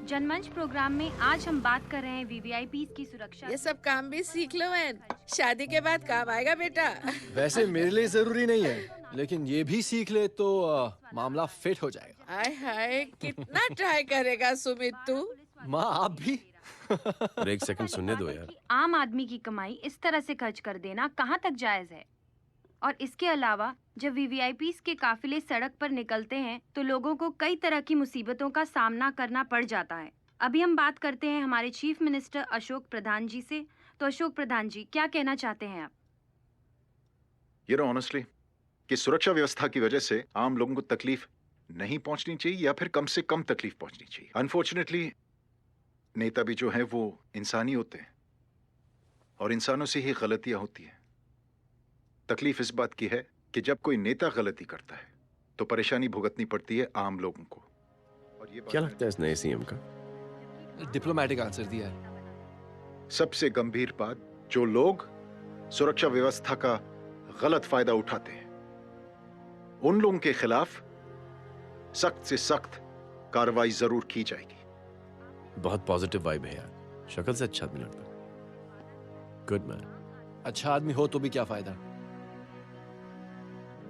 जनमंच प्रोग्राम में आज हम बात कर रहे हैं वीवीआईपी की सुरक्षा। ये सब काम भी सीख लो मैन, शादी के बाद काम आएगा बेटा। वैसे मेरे लिए जरूरी नहीं है, लेकिन ये भी सीख ले तो मामला फिट हो जाएगा। हाय हाय, कितना ट्राई करेगा सुमित तू? माँ आप भी। अरे 1 सेकंड सुनने दो यार। आम आदमी की कमाई इस तरह से खर्च कर देना कहाँ तक जायज है? और इसके अलावा जब वीवीआईपीज़ के काफिले सड़क पर निकलते हैं तो लोगों को कई तरह की मुसीबतों का सामना करना पड़ जाता है। अभी हम बात करते हैं हमारे चीफ मिनिस्टर अशोक प्रधान जी से। तो अशोक प्रधान जी, क्या कहना चाहते हैं आप? ये नो ऑनेस्टली कि सुरक्षा व्यवस्था की वजह से आम लोगों को तकलीफ नहीं पहुंचनी चाहिए या फिर कम से कम तकलीफ पहुंचनी चाहिए। अनफॉर्चुनेटली नेता भी जो है वो इंसानी होते हैं और इंसानों से ही गलतियां होती हैं। तकलीफ इस बात की है कि जब कोई नेता गलती करता है तो परेशानी भुगतनी पड़ती है आम लोगों को। और ये क्या लगता है इस नए सीएम का? डिप्लोमेटिक आंसर दिया है। सबसे गंभीर बात, जो लोग सुरक्षा व्यवस्था का गलत फायदा उठाते हैं उन लोगों के खिलाफ सख्त से सख्त कार्रवाई जरूर की जाएगी। बहुत पॉजिटिव वाइब है यार। शक्ल से अच्छा आदमी लगता है। Good man. अच्छा आदमी हो तो भी क्या फायदा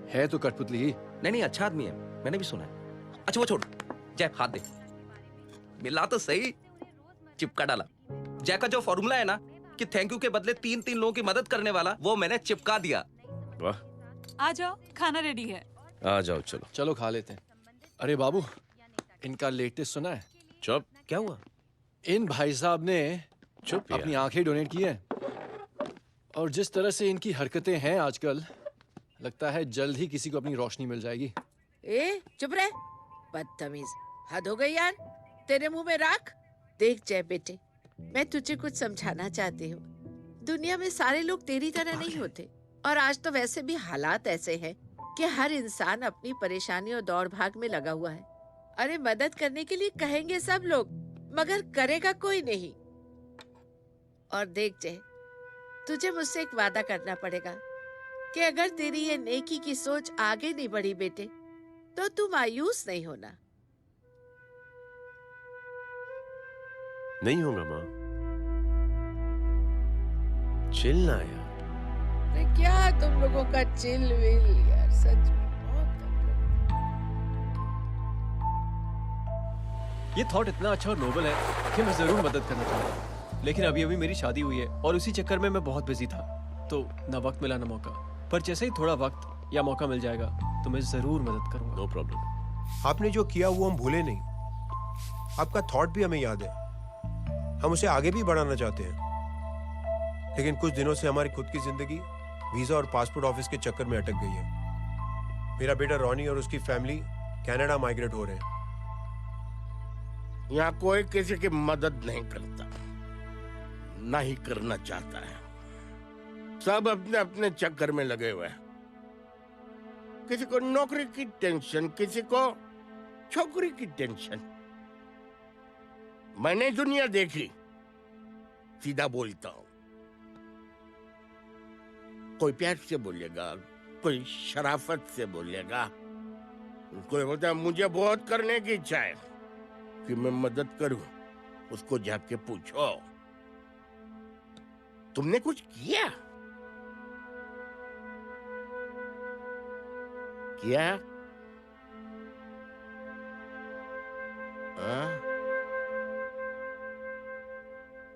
है, तो कठपुतली ही। नहीं अच्छा आदमी है, मैंने भी सुना है। अच्छा वो छोड़, जय हाथ दे। मिला तो सही, चिपका डाला। जय का जो फॉर्मूला है ना कि थैंक यू के बदले 3-3 लोगों की मदद करने वाला, वो मैंने चिपका दिया। वाह, आ जाओ, खाना रेडी है। आ जाओ, चलो चलो खा लेते हैं। अरे बाबू, इनका लेटेस्ट सुना है? चुप। क्या हुआ? इन भाई साहब ने चुप यार। अपनी आंखें डोनेट की हैं, और जिस तरह से इनकी हरकतें हैं आजकल, लगता है जल्द ही किसी को अपनी रोशनी मिल जाएगी। ए चुप रहे, बदतमीज, हद हो गई यार। तेरे मुंह में राख। देख जय बेटे, मैं तुझे कुछ समझाना चाहती हूँ। दुनिया में सारे लोग तेरी तरह नहीं होते, और आज तो वैसे भी हालात ऐसे हैं कि हर इंसान अपनी परेशानी और दौड़ भाग में लगा हुआ है। अरे मदद करने के लिए कहेंगे सब लोग, मगर करेगा कोई नहीं। और देख जय, तुझे मुझसे एक वादा करना पड़ेगा कि अगर तेरी ये नेकी की सोच आगे नहीं बढ़ी बेटे, तो तू मायूस नहीं होना। नहीं होगा माँ, चिल ना यार। अरे क्या तुम लोगों का चिल विल यार, सच में ये थॉट इतना अच्छा और नोबल है कि मैं जरूर मदद करना चाहूंगा, लेकिन अभी अभी मेरी शादी हुई है और उसी चक्कर में मैं बहुत बिजी था, तो ना वक्त मिला ना मौका। पर जैसे ही थोड़ा वक्त या मौका मिल जाएगा तो मैं जरूर मदद करूंगा। No problem. आपने जो किया वो हम भूले नहीं, आपका थॉट भी हमें याद है, हम उसे आगे भी बढ़ाना चाहते हैं, लेकिन कुछ दिनों से हमारी खुद की जिंदगी वीजा और पासपोर्ट ऑफिस के चक्कर में अटक गई है। मेरा बेटा रॉनी और उसकी फैमिली कनाडा माइग्रेट हो रहे हैं। यहाँ कोई किसी की मदद नहीं करता, ना ही करना चाहता है। सब अपने अपने चक्कर में लगे हुए हैं। किसी को नौकरी की टेंशन, किसी को छोकरी की टेंशन। मैंने दुनिया देखी, सीधा बोलता हूं। कोई प्यार से बोलेगा, कोई शराफत से बोलेगा, कोई बोलता है मुझे बहुत करने की इच्छा है कि मैं मदद करूं। उसको जाके पूछो, तुमने कुछ किया? किया?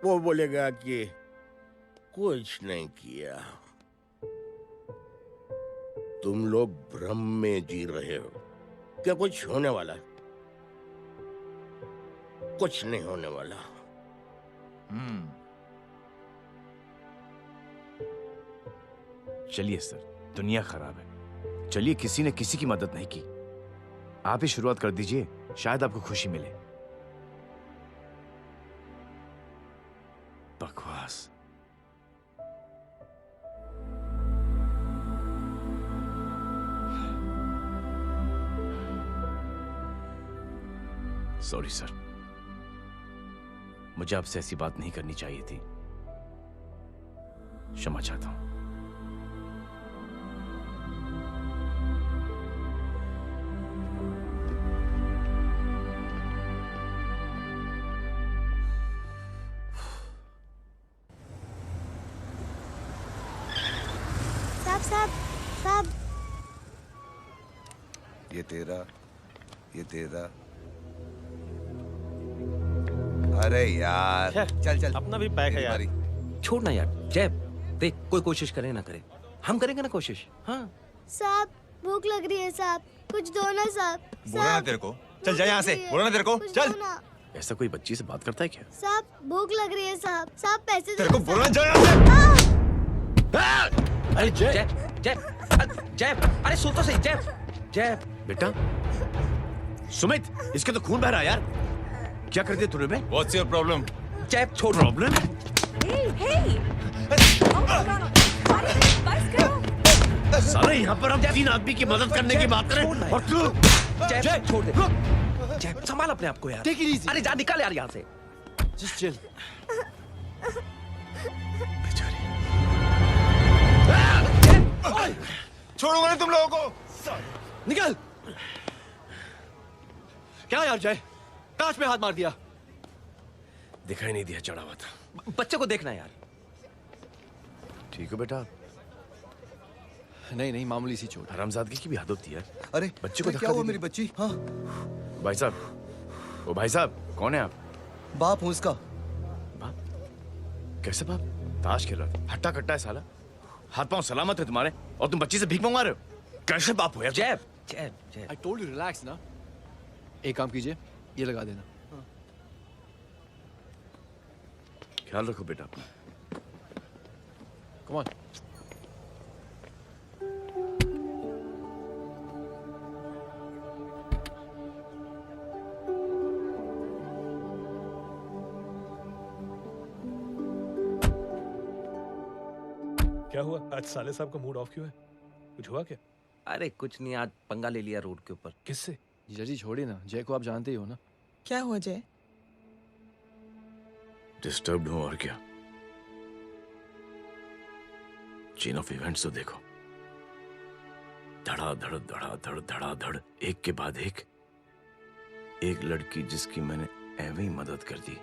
वो बोलेगा कि कुछ नहीं किया। तुम लोग भ्रम में जी रहे हो। क्या कुछ होने वाला? कुछ नहीं होने वाला। चलिए सर, दुनिया खराब है, चलिए किसी ने किसी की मदद नहीं की, आप ही शुरुआत कर दीजिए, शायद आपको खुशी मिले। बकवास। सॉरी सर, मुझे आपसे ऐसी बात नहीं करनी चाहिए थी, क्षमा चाहता हूं। साहब, ये तेरा। अरे यार, चल अपना भी पैक है यार। छोड़ ना यार। जय देख, कोई कोशिश करे ना करे, हम करेंगे ना कोशिश। हाँ साहब, भूख लग रही है साहब, कुछ दो ना साहब। बोला ना तेरे को, चल जा यहाँ से। बोला ना तेरे को, चल। ऐसा कोई बच्ची से बात करता है क्या? साहब भूख लग रही है साहब, साहब पैसे तेरे को बोला जा यहाँ से। अरे जय, अरे सुन तो सही। जय बेटा, सुमित, इसके तो खून बह रहा है यार, क्या कर दिया तूने? What's your problem? जय छोड़। प्रॉब्लम? सारे यहाँ पर हम 3 आदमी की मदद करने की बात करें और तू। जय छोड़ दे। जय संभाल अपने आप को यार। Take it easy. अरे जा, निकल यार यहाँ से। Just chill. छोड़ूंगा नहीं तुम लोगों को। निकल। क्या यार जय, कांच में हाथ मार दिया। दिखाई नहीं दिया, चढ़ा हुआ था। बच्चे को देखना यार। ठीक है बेटा। नहीं, मामूली सी चोट। हरामजादगी की भी हद होती है। अरे बच्चे को क्या हुआ मेरी बच्ची? हाँ भाई साहब, ओ भाई साहब, कौन है आप? बाप हूँ उसका। बाप? कैसे बाप? ताश खेल रहा था, हट्टा कट्टा है साला। हाथ पांव सलामत है तुम्हारे, और तुम बच्ची से भीख मंगवा रहे हो? कैसे बाप हो यार? जैब जैब जैब। I told you relax ना। एक काम कीजिए, ये लगा देना। ख्याल रखो बेटा अपना। Come on. क्या हुआ? आज साले साहब का मूड ऑफ क्यों है? कुछ हुआ क्या? अरे कुछ नहीं, आज पंगा ले लिया रोड के ऊपर। किससे? जीजा जी छोड़िए ना, जय को आप जानते ही हो ना। क्या हुआ जय? डिस्टर्ब्ड हूं और क्या। चेन ऑफ इवेंट्स तो देखो, धड़ाधड़ धड़ाधड़ धड़ाधड़, एक के बाद एक लड़की जिसकी मैंने ऐਵੇਂ ही मदद कर दी,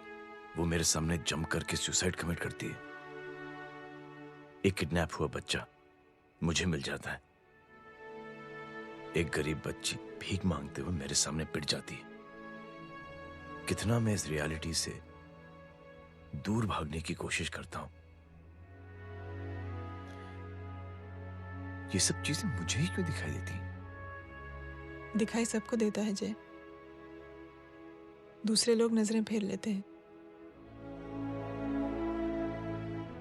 वो मेरे सामने जम करके सुसाइड कमिट करती है। एक किडनैप हुआ बच्चा मुझे मिल जाता है। एक गरीब बच्ची भीख मांगते हुए मेरे सामने पिट जाती है। कितना मैं इस रियलिटी से दूर भागने की कोशिश करता हूं। ये सब चीजें मुझे ही क्यों दिखाई देती? दिखाई सबको देता है जय, दूसरे लोग नजरें फेर लेते हैं।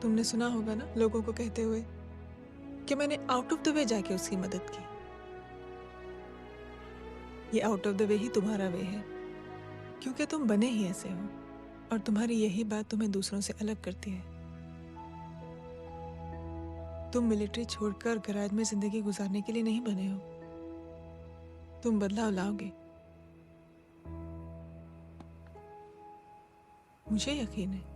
तुमने सुना होगा ना लोगों को कहते हुए कि मैंने आउट ऑफ द वे जाके उसकी मदद की। ये आउट ऑफ द वे ही तुम्हारा वे है, क्योंकि तुम बने ही ऐसे हो और तुम्हारी यही बात तुम्हें दूसरों से अलग करती है। तुम मिलिट्री छोड़कर गैराज में जिंदगी गुजारने के लिए नहीं बने हो। तुम बदलाव लाओगे, मुझे यकीन है।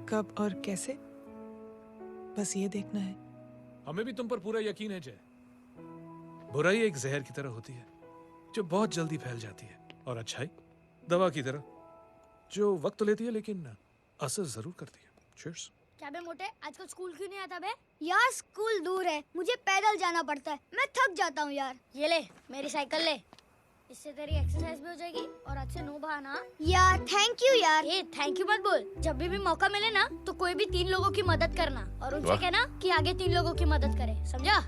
कब और कैसे, बस ये देखना है। हमें भी तुम पर पूरा यकीन है जय। बुराई एक जहर की तरह होती है जो बहुत जल्दी फैल जाती है, और अच्छाई दवा की तरह जो वक्त लेती है लेकिन असर जरूर करती है। चीयर्स। क्या बे मोटे, आजकल स्कूल क्यों नहीं आता बे? यार स्कूल दूर है, मुझे पैदल जाना पड़ता है, मैं थक जाता हूँ यार। ये ले मेरी साइकिल ले, इससे तेरी एक्सरसाइज भी हो जाएगी और अच्छे नो बहाना। यार थैंक यू यार। ए थैंक यू मत बोल, जब भी मौका मिले ना तो कोई भी 3 लोगों की मदद करना और उनसे कहना कि आगे 3 लोगों की मदद करे, समझा?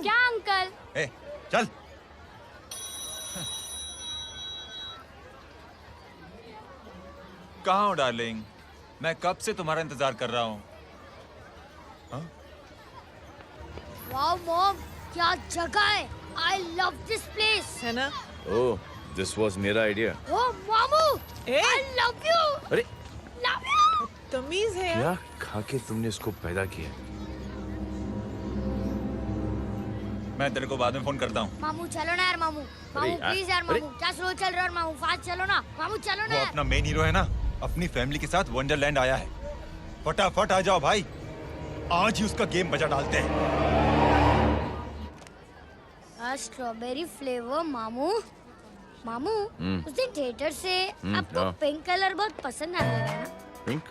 क्या अंकल? ए, चल। कहाँ हो डार्लिंग? मैं कब से तुम्हारा इंतजार कर रहा हूँ। वाओ मॉम, क्या जगह है। I love this place. है ना? ओह, दिस वाज मेरा आइडिया। ओह मामू, I love you. अरे Love you. तमीज है क्या खा के तुमने इसको पैदा किया? मैं तेरे को बाद में फोन करता हूँ। मामू चलो ना यार, मामू मामू प्लीज यार, मामू क्या स्लो चल रहे हो मामू, फास्ट चलो ना मामू, चलो ना। वो अपना मेन हीरो है ना, अपनी फैमिली के साथ वंडरलैंड आया है। फटाफट आ जाओ भाई, आज ही उसका गेम बजा डालते हैं। स्ट्रॉबेरी फ्लेवर मामू। मामू उस दिन थिएटर से आपको हाँ। पिंक कलर बहुत पसंद आने लगा ना? पिंक?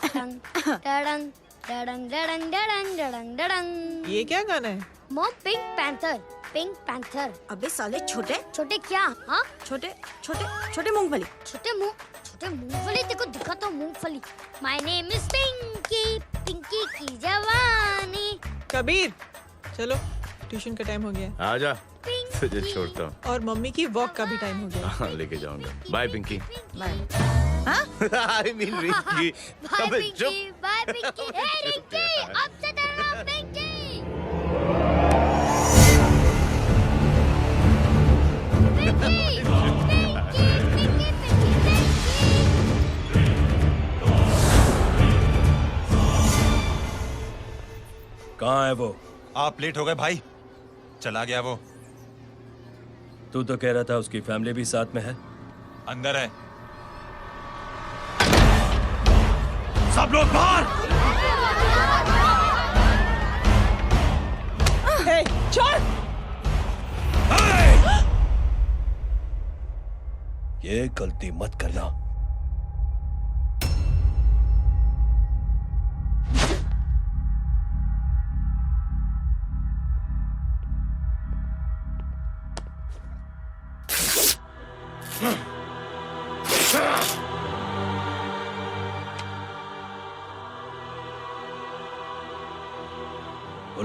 डडंग डडंग डडंग डडंग डडंग डडंग। ये क्या गाना है? Mom pink panther, pink panther. अबे साले छोटे छोटे क्या? हाँ छोटे छोटे छोटे मूंगफली। छोटे मूंगफली, देखो दिखा तो मूंगफली। My name is Pinky, Pinky की जवानी। कबीर चलो, ट्यूशन का टाइम हो गया। आजा, तुझे छोड़ता हूँ। और मम्मी की वॉक का भी टाइम हो गया। हाँ, लेके जाऊंगा। Bye Pinky. Bye. I mean Rinky. Bye Pinky, bye Pinky. Hey Rinky, अब से तेरा नाम पिंकी। कहाँ है वो? आप लेट हो गए भाई, चला गया वो। तू तो कह रहा था उसकी फैमिली भी साथ में है। अंदर है। सब लोग बाहर। छोड़। ये गलती मत करना।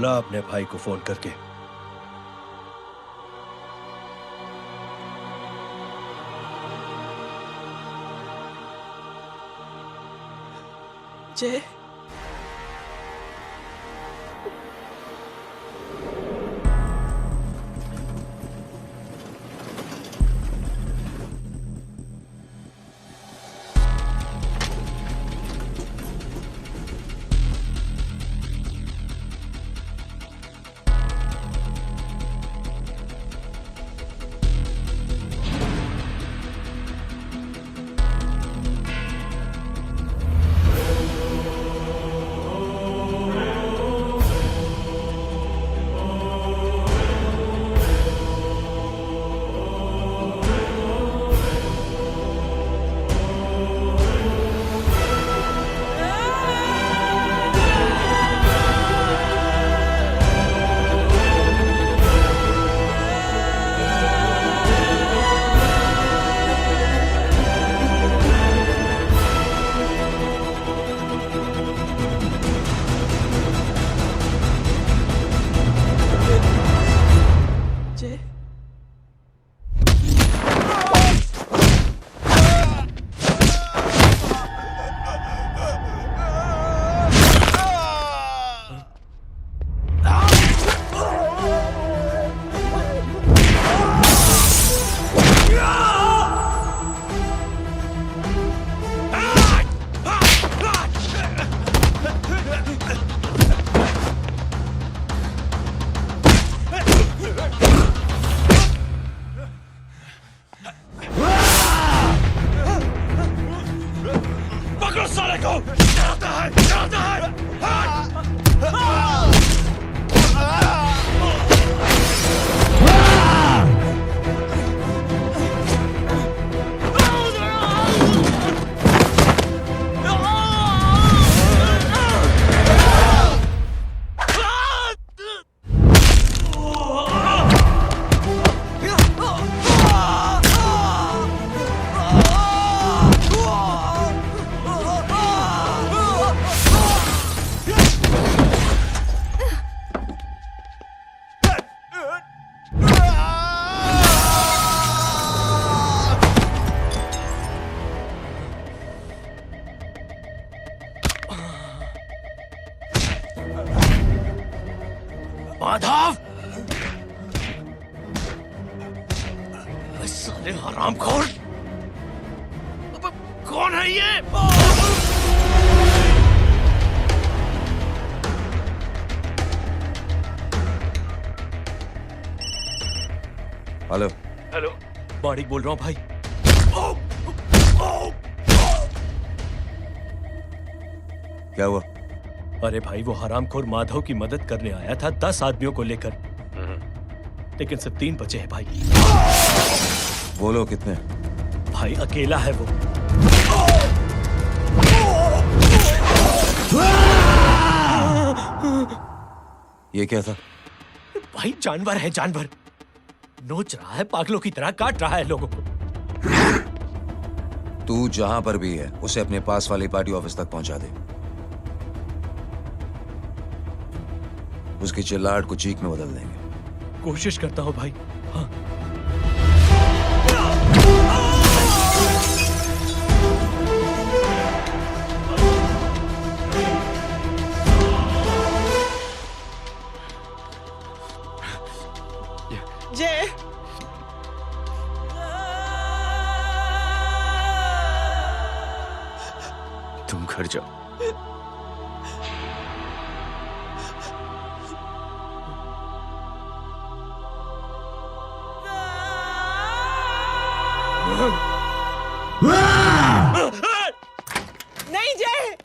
बुला अपने भाई को फोन करके। जय, माधव, साले हरामखोर, कौन है ये? हेलो हेलो, माणिक बोल रहा हूँ भाई। क्या हुआ? अरे भाई, वो हरामखोर माधव की मदद करने आया था 10 आदमियों को लेकर, लेकिन सिर्फ 3 बचे हैं भाई। बोलो कितने? भाई अकेला है वो। ये क्या था? भाई जानवर है, जानवर। नोच रहा है, पागलों की तरह काट रहा है लोगों को। तू जहां पर भी है उसे अपने पास वाली पार्टी ऑफिस तक पहुंचा दे। उसकी चिल्लाहट को चीख में बदल देंगे। कोशिश करता हूं भाई। हाँ। जय, तुम घर जाओ। नहीं जय,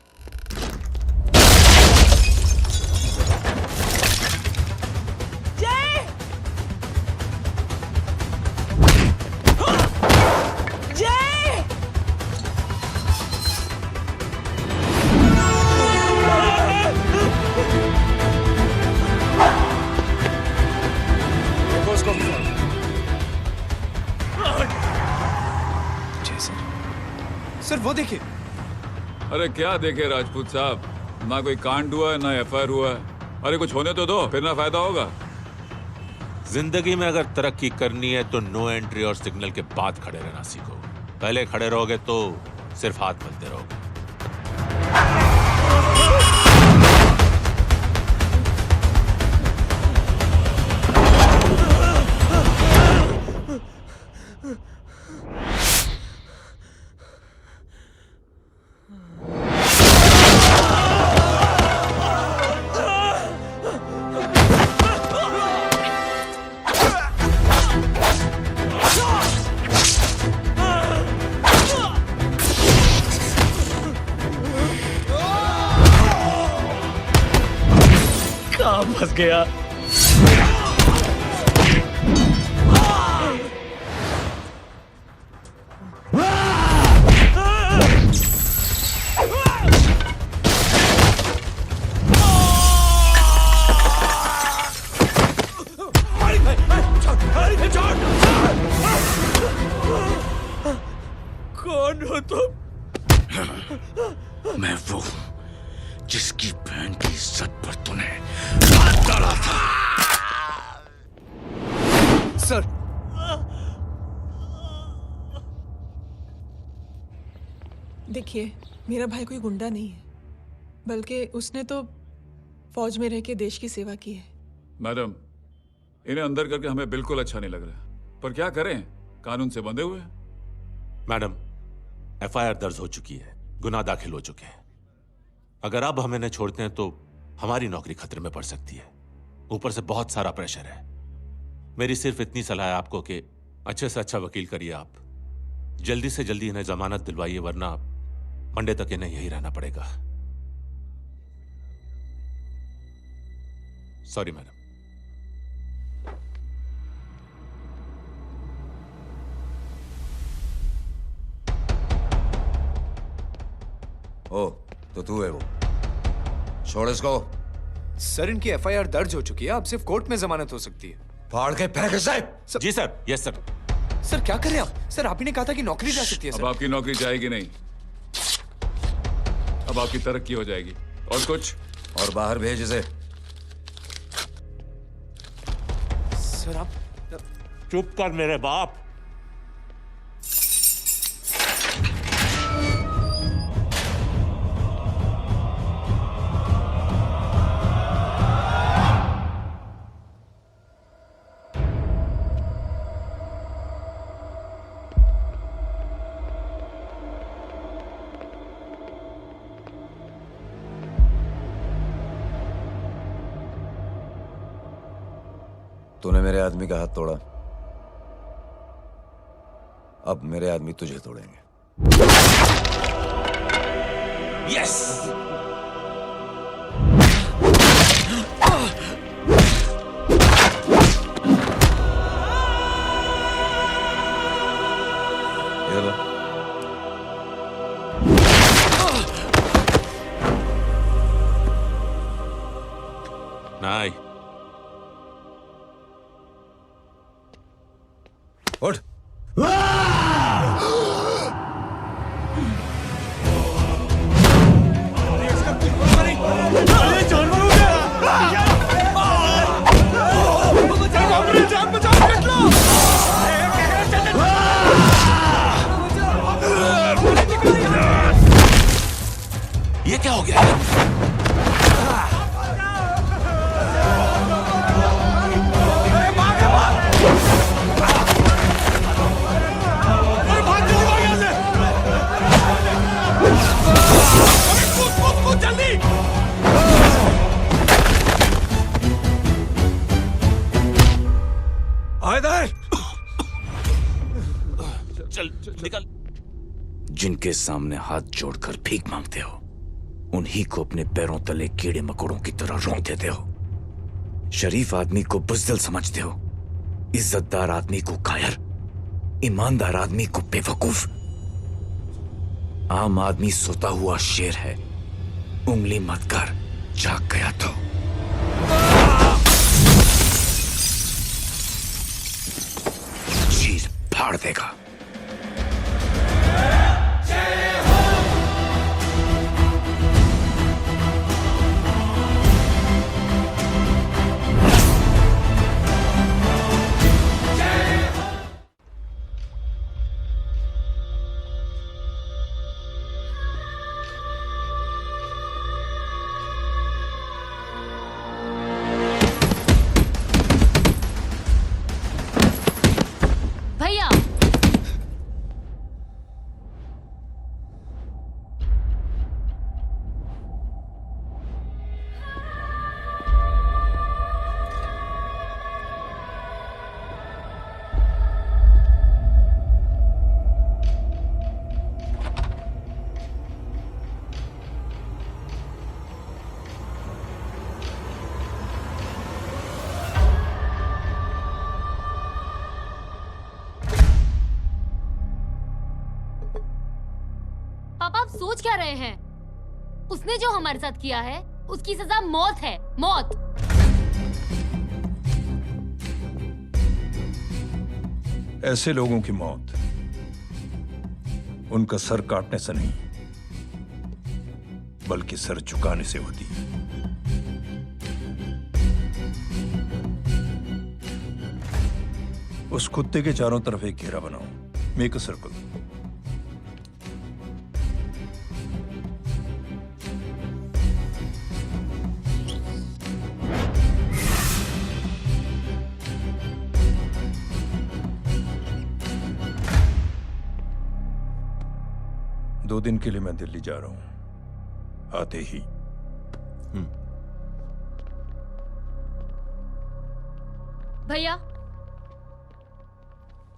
जय, जय, सर वो देखिए। अरे क्या देखे राजपूत साहब, ना कोई कांड हुआ है ना एफआईआर हुआ है। अरे कुछ होने तो दो, फिर ना फायदा होगा। जिंदगी में अगर तरक्की करनी है तो नो एंट्री और सिग्नल के बाद खड़े रहना सीखो। पहले खड़े रहोगे तो सिर्फ हाथ मलते रहोगे। फंस गया। कौन हो तुम? मैं वो जिसकी बहन की इज्जत पर तूने हाथ डाला था। सर, देखिए, मेरा भाई कोई गुंडा नहीं है, बल्कि उसने तो फौज में रह के देश की सेवा की है। मैडम, इन्हें अंदर करके हमें बिल्कुल अच्छा नहीं लग रहा, पर क्या करें, कानून से बंधे हुए। मैडम, एफआईआर दर्ज हो चुकी है, गुनाह दाखिल हो चुके हैं। अगर अब हम इन्हें छोड़ते हैं तो हमारी नौकरी खतरे में पड़ सकती है। ऊपर से बहुत सारा प्रेशर है। मेरी सिर्फ इतनी सलाह है आपको कि अच्छे से अच्छा वकील करिए आप। जल्दी से जल्दी इन्हें जमानत दिलवाइए, वरना मंडे तक इन्हें यही रहना पड़ेगा। Sorry madam. ओ, तो तू है वो। छोड़ इसको। सर, इनकी एफआईआर दर्ज हो चुकी है, अब सिर्फ कोर्ट में जमानत हो सकती है। फाड़ के फेंक साहब। जी सर। Yes sir. सर क्या कर रहे हैं आप? सर, आप ही ने कहा था कि नौकरी जा सकती है। अब आपकी नौकरी जाएगी नहीं, अब आपकी तरक्की हो जाएगी। और कुछ? और बाहर भेज इसे। सर आप चुप कर मेरे बाप। तूने मेरे आदमी का हाथ तोड़ा, अब मेरे आदमी तुझे तोड़ेंगे। यस। ये लो। नहीं। उठ। ये क्या हो गया? चल निकल। जिनके सामने हाथ जोड़कर भीख मांगते हो, उन्हीं को अपने पैरों तले कीड़े मकोड़ों की तरह रौंद देते हो। शरीफ आदमी को बुज़दिल समझते हो, इज्जतदार आदमी को कायर, ईमानदार आदमी को बेवकूफ। आम आदमी सोता हुआ शेर है, उंगली मत कर, जाग गया तो। चीर फाड़ देगा। पापा आप सोच क्या रहे हैं? उसने जो हमारे साथ किया है उसकी सजा मौत है, मौत। ऐसे लोगों की मौत उनका सर काटने से नहीं बल्कि सर झुकाने से होती है। उस कुत्ते के चारों तरफ एक घेरा बनाओ, मेक अ सर्कल। दो दिन के लिए मैं दिल्ली जा रहा हूं, आते ही। भैया,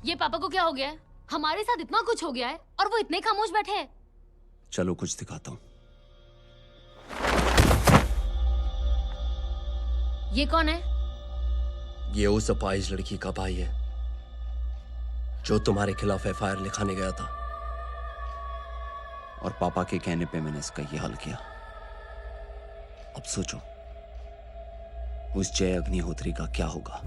ये पापा को क्या हो गया है? हमारे साथ इतना कुछ हो गया है और वो इतने खामोश बैठे हैं। चलो कुछ दिखाता हूं। ये कौन है? ये उस अपाहिज लड़की का भाई है जो तुम्हारे खिलाफ एफआईआर लिखाने गया था, और पापा के कहने पे मैंने इसका ये हाल किया। अब सोचो उस जय अग्निहोत्री का क्या होगा।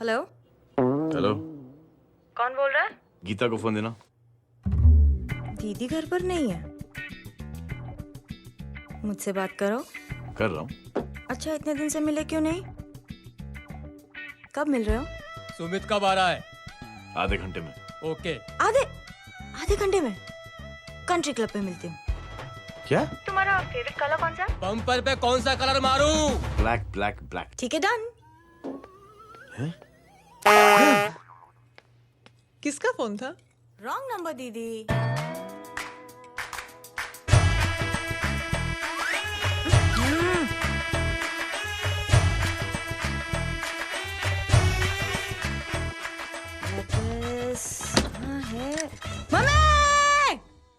हेलो, हेलो, कौन बोल रहा है? गीता को फोन देना। दीदी घर पर नहीं है। मुझसे बात करो। कर रहा हूँ। अच्छा, इतने दिन से मिले क्यों नहीं? कब मिल रहे हो? सुमित कब आ रहा है? आधे घंटे में। ओके। आधे घंटे में कंट्री क्लब पे मिलती हूँ। क्या? तुम्हारा फेवरेट कलर कौन सा? बम्पर पे कौन सा कलर मारूं? Black black black. ठीक है, डन। किसका फोन था? रॉन्ग नंबर दीदी।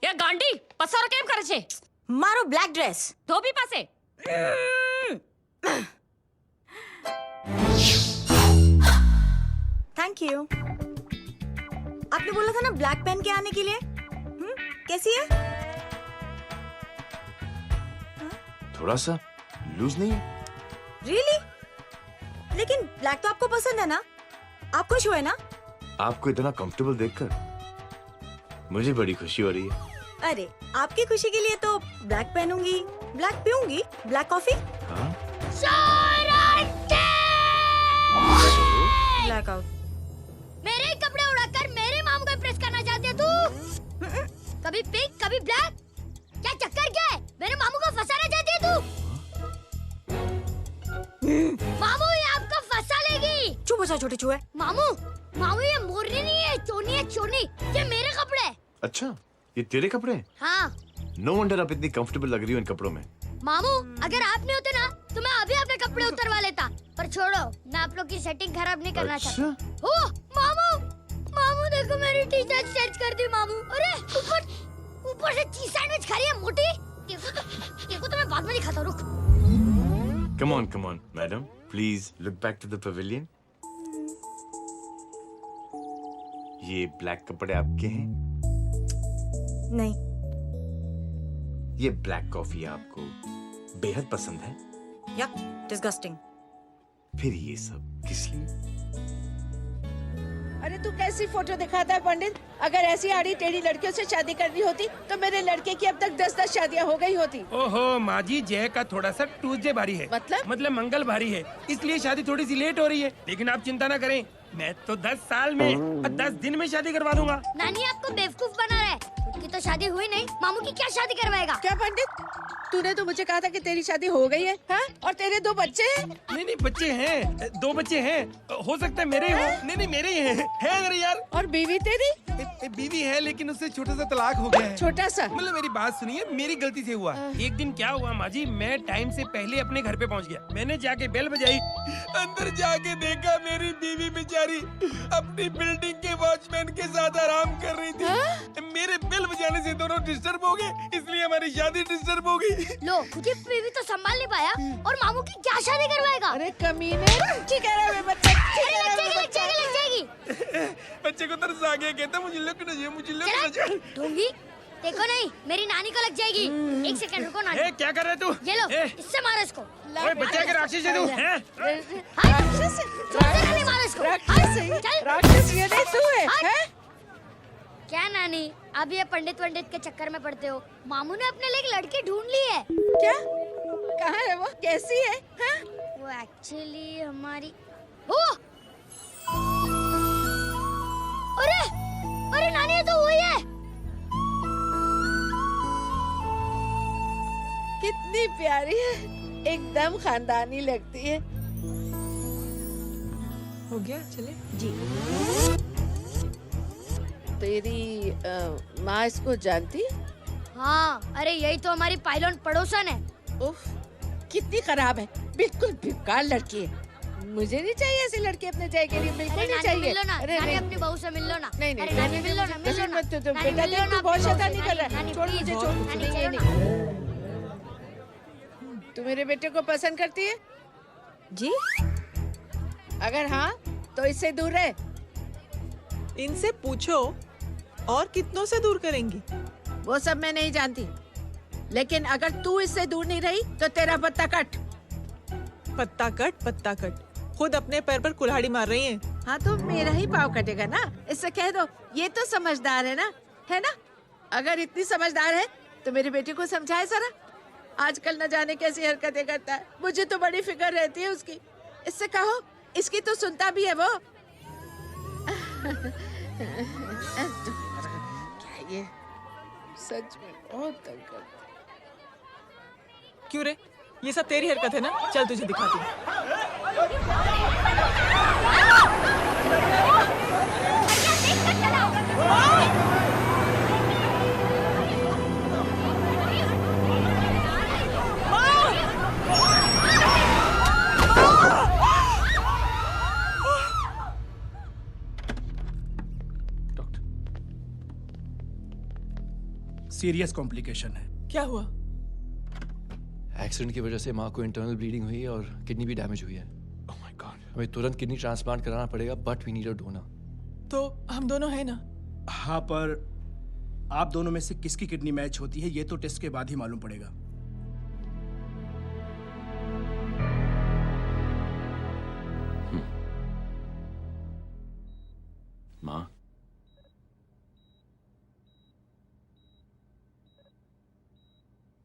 ये गांडी पसारो केम करे छे? मारो ब्लैक ड्रेस धोबी पासे। Thank you. आपने बोला था ना ब्लैक पेन के आने के लिए। कैसी है? थोड़ा सा लूज नहीं है? रियली? लेकिन ब्लैक तो आपको पसंद है ना? आप खुश हुए ना? आपको इतना कंफर्टेबल देखकर मुझे बड़ी खुशी हो रही है। अरे, आपकी खुशी के लिए तो ब्लैक पहनूंगी, ब्लैक पीऊंगी, ब्लैक कॉफी। हाँ? Black out. मेरे कपड़े उड़ाकर मेरे मामू को इम्प्रेस करना चाहती है तू? कभी पिंक, कभी ब्लैक। क्या चक्कर क्या है? मेरे मामू को फंसाना चाहती है तू? मामू ये आपको फंसा लेगी। चुप हो जा छोटे चूहे। मामू ये मोरनी नहीं है, चोनी है चोनी। ये मेरे कपड़े। अच्छा, ये तेरे कपड़े हैं? हाँ। नो वंडर आप इतनी कंफर्टेबल लग रही हो इन कपड़ों में। मामू, अगर आप नहीं होते ना तो मैं अभी अपने कपड़े उतरवा लेता। पर छोड़ो, मैं आप लोग की सेटिंग खराब नहीं करना चाहता। ओह, मामू देखो मेरी टी शर्ट स्ट्रेच कर दी मामू। अरे ऊपर से चीज सैंडविच खा रही है मोटी। देखो तो मैं बाद में दिखाता हूँ, रुक। Come on madam, please look back to the pavilion. ये ब्लैक कपड़े आपके हैं? नहीं। ये ब्लैक कॉफी आपको बेहद पसंद है? यक, डिस्गस्टिंग। फिर ये सब किस लिए? अरे तू कैसी फोटो दिखाता है पंडित? अगर ऐसी आड़ी टेढ़ी लड़कियों से शादी करनी होती तो मेरे लड़के की अब तक 10-10 शादियां हो गई होती। ओहो माँ जी, जय का थोड़ा सा ट्यूसडे भारी है। मतलब मंगल भारी है, इसलिए शादी थोड़ी सी लेट हो रही है। लेकिन आप चिंता ना करें, मैं तो 10 साल में और 10 दिन में शादी करवा दूंगा। नानी आपको बेवकूफ बना रहा है। उसकी तो शादी हुई नहीं, मामू की क्या शादी करवाएगा? क्या पंडित, तूने तो मुझे कहा था कि तेरी शादी हो गई है, हाँ? और तेरे 2 बच्चे हैं? नहीं बच्चे हैं, 2 बच्चे हैं। हो सकता है मेरे ही हो। नहीं मेरे ही हैं। है अगर यार। और बीवी तेरी? बीवी है लेकिन उससे छोटा सा तलाक हो गया है। छोटा सा? मतलब मेरी बात सुनिए, मेरी गलती से हुआ। एक दिन क्या हुआ माँ जी, मैं टाइम से पहले अपने घर पे पहुँच गया। मैंने जाके बेल बजाई, अंदर जाके देखा मेरी बीवी बेचारी अपनी बिल्डिंग के वॉचमैन के साथ आराम कर रही थी। मेरे बेल बजाने से दोनों डिस्टर्ब हो गए, इसलिए हमारी शादी डिस्टर्ब हो गई। लो, मुझे बीवी तो संभाल नहीं पाया और मामू की क्या शादी करवाएगा? अरे कमीने, ठीक है रे बच्चे, लग जाएगी। बच्चे को तरस आ गया, कहता मुझे लगना चाहिए, मुझे लगना चाहिए। ढोंगी, देखो नहीं, मेरी नानी को लग जाएगी। एक सेकंड रुको नानी। क्या कर रहे तू? ये लो, इससे मारो इसको। ओए बच्चा के राक्षस है तू, हैं? नानी मारो इसको। राक्षस ये नहीं तू है? क्या नानी, अब ये पंडित के चक्कर में पड़ते हो? मामू ने अपने लिए एक लड़की ढूंढ ली है। क्या? कहाँ है वो? कैसी है? हाँ? वो एक्चुअली हमारी अरे नानी, ये तो वही है। कितनी प्यारी है, एकदम खानदानी लगती है। हो गया, चले जी। तेरी माँ इसको जानती? हाँ, अरे यही तो हमारी पायलट पड़ोसन है। उफ, कितनी खराब है, बिल्कुल बेकार लड़की है। मुझे नहीं चाहिए ऐसी लड़की अपने जय के लिए, बिल्कुल नहीं चाहिए। मिल लो ना, नानी अपनी बहू से मिल लो ना। नहीं नहीं, नानी मिल लो ना, मिल लो ना। बेटा देख, तू बहुत शैतानी कर रहा है। छोड़ मुझे, छोड़ मुझे, ये नहीं। तू मेरे बेटे को पसंद करती है? जी। अगर हाँ तो इससे दूर रहे। इनसे पूछो, और कितनों से दूर करेंगी? वो सब मैं नहीं जानती, लेकिन अगर तू इससे दूर नहीं रही तो तेरा पत्ता कट। पत्ता कट, खुद अपने पैर पर कुल्हाड़ी मार रही हैं। हाँ तो मेरा ही पाँव कटेगा ना, इससे कह दो। ये तो समझदार है ना, है ना? अगर इतनी समझदार है तो मेरे बेटे को समझाए जरा। आजकल न जाने कैसी हरकतें करता है, मुझे तो बड़ी फिक्र रहती है उसकी। इससे कहो, इसकी तो सुनता भी है वो। क्या ये सच में बहुत तंग करता है। क्यों रे, ये सब तेरी हरकत है ना? चल तुझे दिखाती हूँ। सीरियस कॉम्प्लिकेशन है। क्या हुआ? एक्सीडेंट की वजह से माँ को इंटरनल ब्लीडिंग हुई है और किडनी भी डैमेज हुई है। Oh my God. हमें तुरंत किडनी ट्रांसप्लांट कराना पड़ेगा, but we need a donor. तो हम दोनों हैं ना? हाँ, पर आप दोनों में से किसकी किडनी मैच होती है ये तो टेस्ट के बाद ही मालूम पड़ेगा। माँ,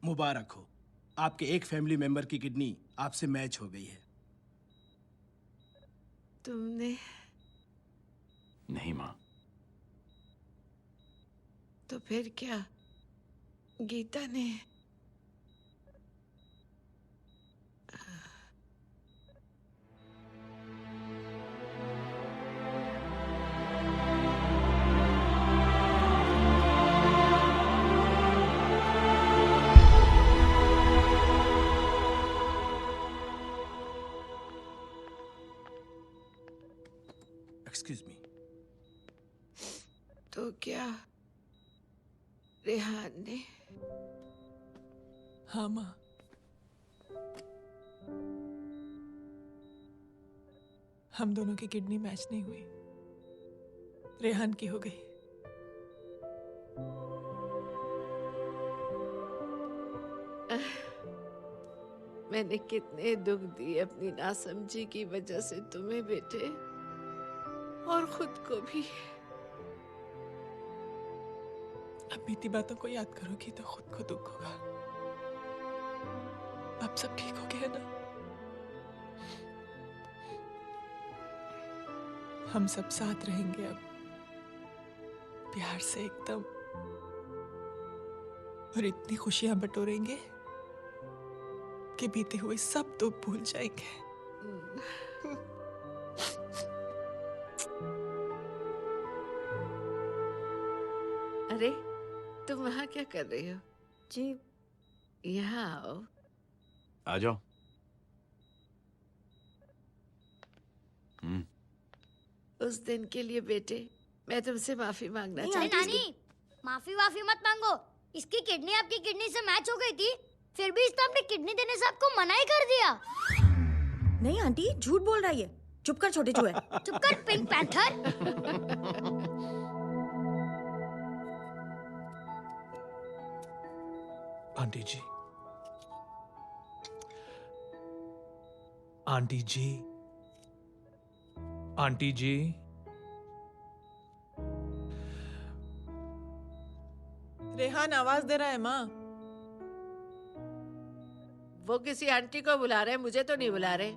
मुबारक हो, आपके एक फैमिली मेंबर की किडनी आपसे मैच हो गई है। तुमने? नहीं माँ। तो फिर क्या? गीता ने? Excuse me. तो क्या रेहान ने? हाँ माँ, हम दोनों की किडनी मैच नहीं हुई, रेहान की हो गई। मैंने कितने दुख दिए अपनी नासमझी की वजह से तुम्हें बेटे, और खुद को भी। अब बीती बातों को याद करोगी तो खुद को दुख होगा। अब सब ठीक हो गया ना? हम सब साथ रहेंगे अब, प्यार से एकदम, और इतनी खुशियां बटोरेंगे कि बीते हुए सब दुख भूल जाएंगे। अरे तुम वहाँ क्या कर रही हो? जी यहाँ आओ। आ जाओ। उस दिन के लिए बेटे मैं तुमसे माफी मांगना अरे चाहती हूँ। नानी, माफी वाफी मत मांगो। इसकी किडनी आपकी किडनी से मैच हो गई थी, फिर भी इसने अपनी किडनी देने से आपको मना ही कर दिया। नहीं आंटी, झूठ बोल रही है। चुप कर छोटे चूहे। चुप कर पिंक पैंथर। आंटी जी, आंटी जी, आंटी जी, रेहान आवाज दे रहा है माँ। वो किसी आंटी को बुला रहे हैं, मुझे तो नहीं बुला रहे।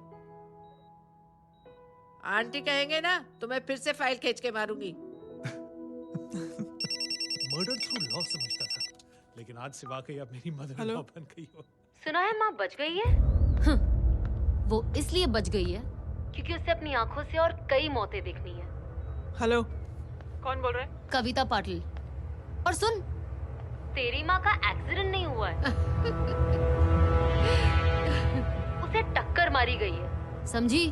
आंटी कहेंगे ना तो मैं फिर से फाइल खींच के मारूंगी। मर्डर थ्रू लॉ समझता था, लेकिन आज से वाकई अब मेरी मदर इन लॉ बन गई हो। सुना है माँ बच गई है। वो इसलिए बच गई है क्योंकि उसे अपनी आंखों से और कई मौतें देखनी है। हेलो, कौन बोल रहे हैं? कविता पाटिल। और सुन, तेरी माँ का एक्सीडेंट नहीं हुआ है, उसे टक्कर मारी गई है, समझी?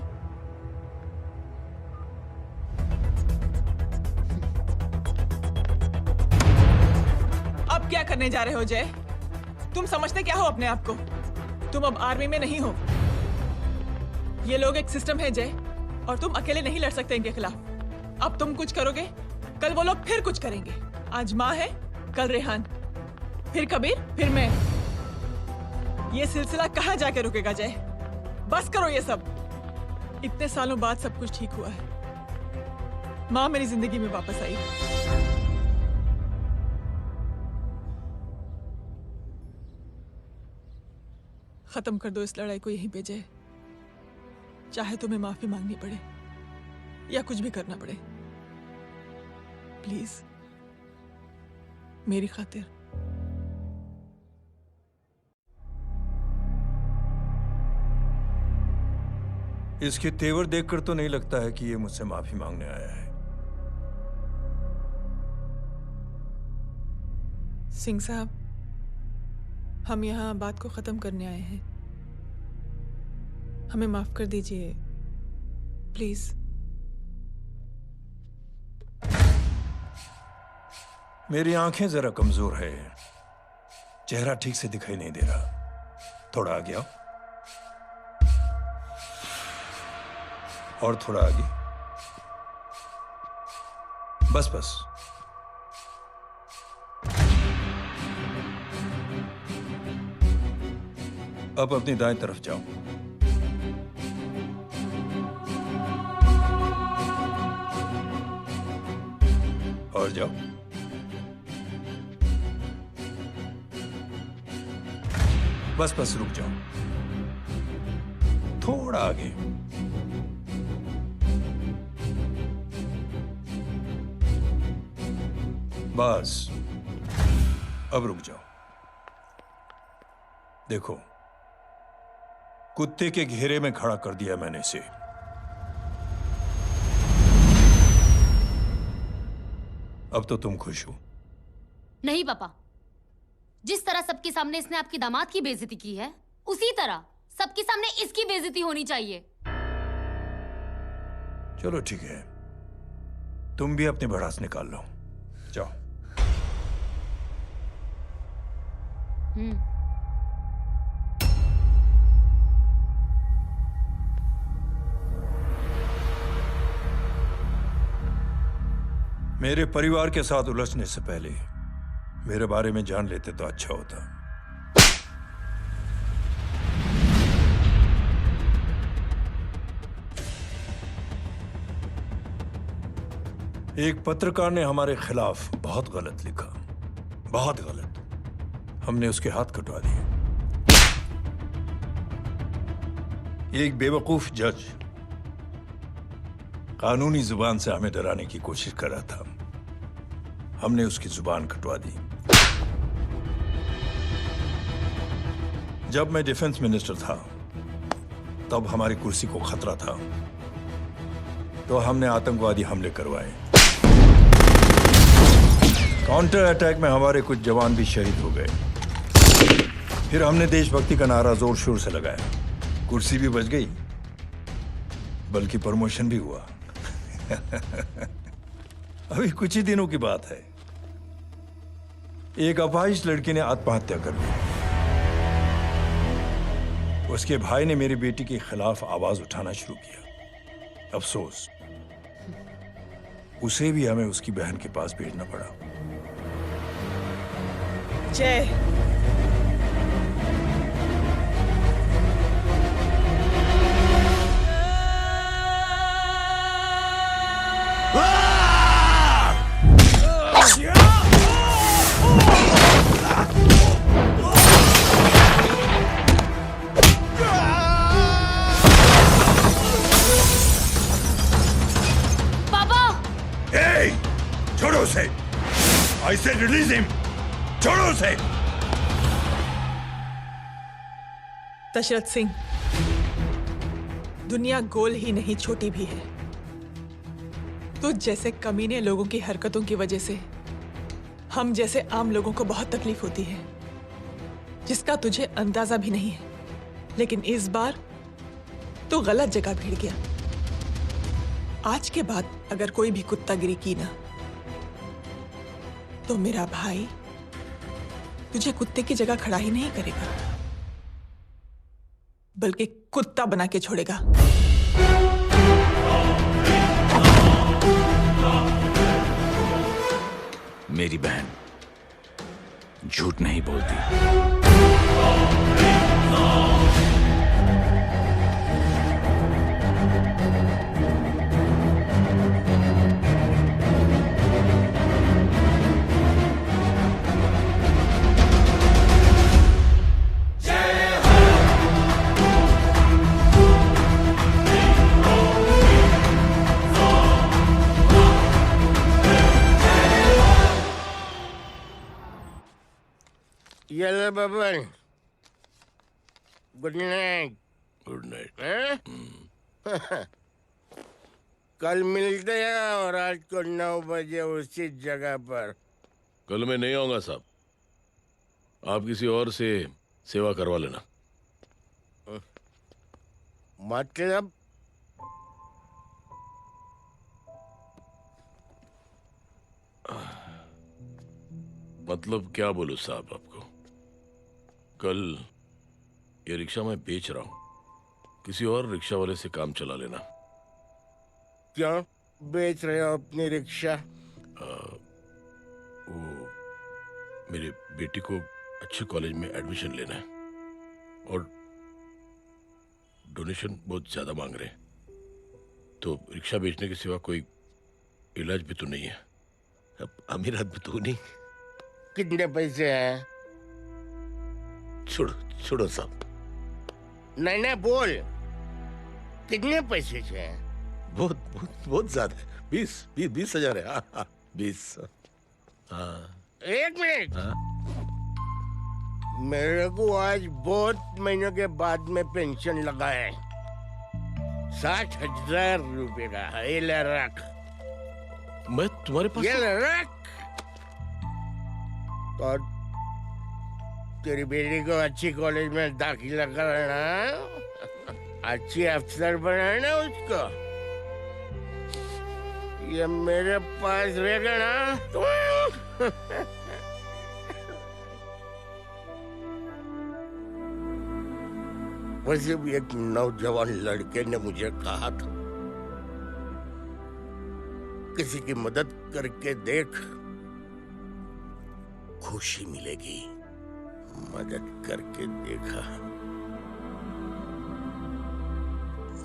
अब क्या करने जा रहे हो जय? तुम समझते क्या हो अपने आप को? तुम अब आर्मी में नहीं हो। ये लोग एक सिस्टम है जय, और तुम अकेले नहीं लड़ सकते इनके खिलाफ। अब तुम कुछ करोगे, कल वो लोग फिर कुछ करेंगे। आज माँ है, कल रेहान, फिर कबीर, फिर मैं। ये सिलसिला कहाँ जाके रुकेगा जय? बस करो ये सब। इतने सालों बाद सब कुछ ठीक हुआ है। माँ मेरी जिंदगी में वापस आई। खत्म कर दो इस लड़ाई को यहीं पे जय। चाहे तुम्हें माफी मांगनी पड़े या कुछ भी करना पड़े, प्लीज मेरी खातिर। इसके तेवर देखकर तो नहीं लगता है कि ये मुझसे माफी मांगने आया है। सिंह साहब, हम यहाँ बात को खत्म करने आए हैं। हमें माफ कर दीजिए प्लीज। मेरी आंखें जरा कमजोर है, चेहरा ठीक से दिखाई नहीं दे रहा। थोड़ा आगे आओ, और थोड़ा आगे। बस बस। अब अपनी दाएं तरफ जाओ। और जाओ। बस बस रुक जाओ, थोड़ा आगे। बस अब रुक जाओ। देखो, कुत्ते के घेरे में खड़ा कर दिया मैंने इसे। अब तो तुम खुश हो? नहीं पापा, जिस तरह सबके सामने इसने आपकी दामाद की बेइज्जती की है, उसी तरह सबके सामने इसकी बेइज्जती होनी चाहिए। चलो ठीक है, तुम भी अपनी भड़ास निकाल लो। जाओ। मेरे परिवार के साथ उलझने से पहले मेरे बारे में जान लेते तो अच्छा होता। एक पत्रकार ने हमारे खिलाफ बहुत गलत लिखा, बहुत गलत। हमने उसके हाथ कटवा दिए। एक बेवकूफ जज कानूनी जुबान से हमें डराने की कोशिश कर रहा था। हमने उसकी जुबान कटवा दी। जब मैं डिफेंस मिनिस्टर था, तब हमारी कुर्सी को खतरा था, तो हमने आतंकवादी हमले करवाए। काउंटर अटैक में हमारे कुछ जवान भी शहीद हो गए। फिर हमने देशभक्ति का नारा जोर शोर से लगाया। कुर्सी भी बच गई, बल्कि प्रमोशन भी हुआ। अभी कुछ ही दिनों की बात है, एक अपाहिज लड़की ने आत्महत्या कर ली। उसके भाई ने मेरी बेटी के खिलाफ आवाज उठाना शुरू किया। अफसोस, उसे भी हमें उसकी बहन के पास भेजना पड़ा। जय, छोड़ो उसे! I said release him! छोड़ो उसे! दशरथ सिंह, दुनिया गोल ही नहीं छोटी भी है। तो जैसे कमीने लोगों की हरकतों की वजह से हम जैसे आम लोगों को बहुत तकलीफ होती है, जिसका तुझे अंदाजा भी नहीं है। लेकिन इस बार तो गलत जगह भिड़ गया। आज के बाद अगर कोई भी कुत्तागिरी की ना, तो मेरा भाई तुझे कुत्ते की जगह खड़ा ही नहीं करेगा, बल्कि कुत्ता बना के छोड़ेगा। मेरी बहन झूठ नहीं बोलती। ये ले Baban, good night. Good night. कल मिलते हैं और रात को 9 बजे उसी जगह पर। कल मैं नहीं आऊंगा साहब, आप किसी और से सेवा करवा लेना। मतलब? मतलब क्या बोलूं साहब आपको। कल ये रिक्शा मैं बेच रहा हूं, किसी और रिक्शा वाले से काम चला लेना। क्यों बेच रहे हो अपनी रिक्शा? वो मेरे बेटी को अच्छे कॉलेज में एडमिशन लेना है और डोनेशन बहुत ज्यादा मांग रहे हैं, तो रिक्शा बेचने के सिवा कोई इलाज भी तो नहीं है। अब अमीर आदमी तो नहीं। कितने पैसे हैं? छोड़ो छोड़ो साहब। नहीं नहीं बोल, कितने पैसे हैं? बहुत बहुत बहुत ज्यादा है। 20,000 है। हाँ 20। हाँ 1 मिनट। मेरे को आज बहुत महीनों के बाद में पेंशन लगा है। 60,000 रुपए का। ये ले रख। मैं तुम्हारे पास? ये ले रख। और तेरी बेटी को अच्छी कॉलेज में दाखिला कराना, अच्छी अफसर बनाना उसको। ये मेरे पास रहेगा ना तो वैसे भी एक नौजवान लड़के ने मुझे कहा था, किसी की मदद करके देख, खुशी मिलेगी। मदद करके देखा,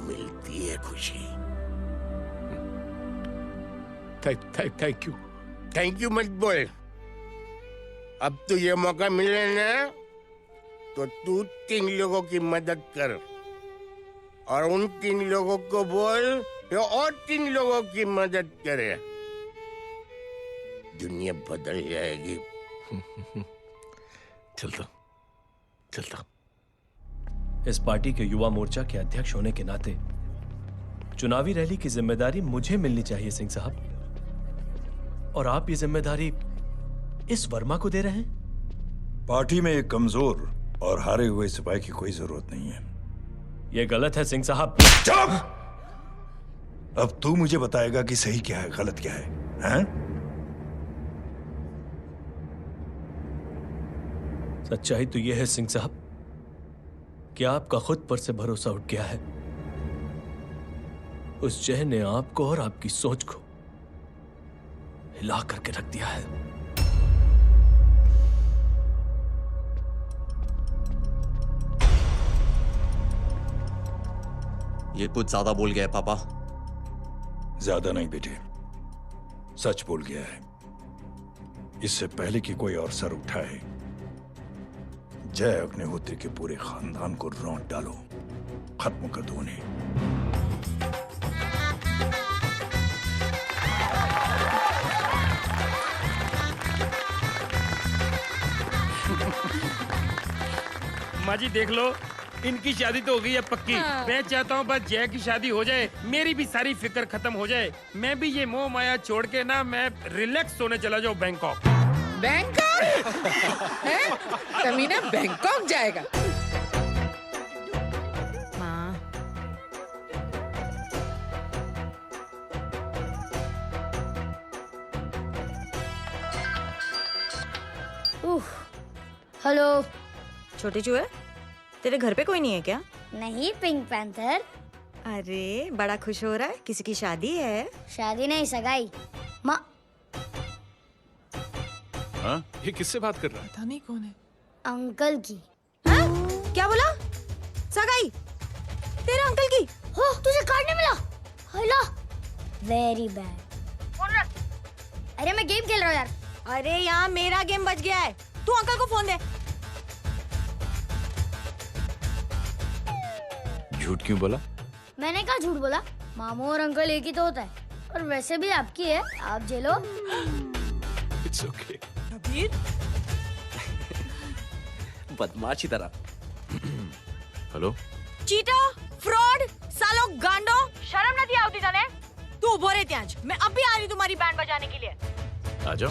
मिलती है खुशी। Thank you. थैंक यू मत बोल। अब तुझे मौका मिले ना, तो तू 3 लोगों की मदद कर और उन 3 लोगों को बोल जो और 3 लोगों की मदद करे। दुनिया बदल जाएगी। चलता। इस पार्टी के युवा मोर्चा के अध्यक्ष होने के नाते चुनावी रैली की जिम्मेदारी मुझे मिलनी चाहिए सिंह साहब, और आप ये जिम्मेदारी इस वर्मा को दे रहे हैं? पार्टी में एक कमजोर और हारे हुए सिपाही की कोई जरूरत नहीं है। यह गलत है सिंह साहब। चुप! अब तू मुझे बताएगा कि सही क्या है, गलत क्या है, हैं? सच्चाई तो यह है सिंह साहब कि आपका खुद पर से भरोसा उठ गया है। उस जय ने आपको और आपकी सोच को हिला करके रख दिया है। ये कुछ ज्यादा बोल गया है पापा। ज्यादा नहीं बेटे, सच बोल गया है। इससे पहले कि कोई और सर उठाए, जय अग्निहोत्री के पूरे खानदान को रौंद डालो, खत्म कर दो उन्हें। माँ जी देख लो, इनकी शादी तो हो गई है पक्की। हाँ। मैं चाहता हूँ बस जय की शादी हो जाए, मेरी भी सारी फिक्र खत्म हो जाए। मैं भी ये मोह माया छोड़ के ना मैं रिलैक्स होने चला जाऊँ बैंकॉक। बैंकॉक? हैं? कमीना बैंकॉक जाएगा? हेलो। छोटे चूहे, तेरे घर पे कोई नहीं है क्या? नहीं, पिंक पैंथर। अरे बड़ा खुश हो रहा है, किसी की शादी है? शादी नहीं, सगाई। माँ, हाँ? ये किससे बात कर रहा है? पता नहीं कौन है। अंकल की। क्या बोला? सगाई? तेरे अंकल की? हो, तुझे कार्ड नहीं मिला? Hello, very bad. फोन रख। अरे मैं गेम खेल रहा हूँ यार। अरे यहाँ मेरा गेम बच गया है, तू अंकल को फोन दे। झूठ क्यों बोला? मैंने कहा झूठ बोला? मामू और अंकल एक ही तो होता है, और वैसे भी आपकी है, आप झेलो। It's okay. कबीर, बदमाशी तरह। हेलो, चीटा, फ्रॉड, सालो गांडो, शर्म नहीं आवती तने? तू उभो रे त्याज, मैं अब भी आ रही तुम्हारी बैंड बजाने के लिए। आ जाओ।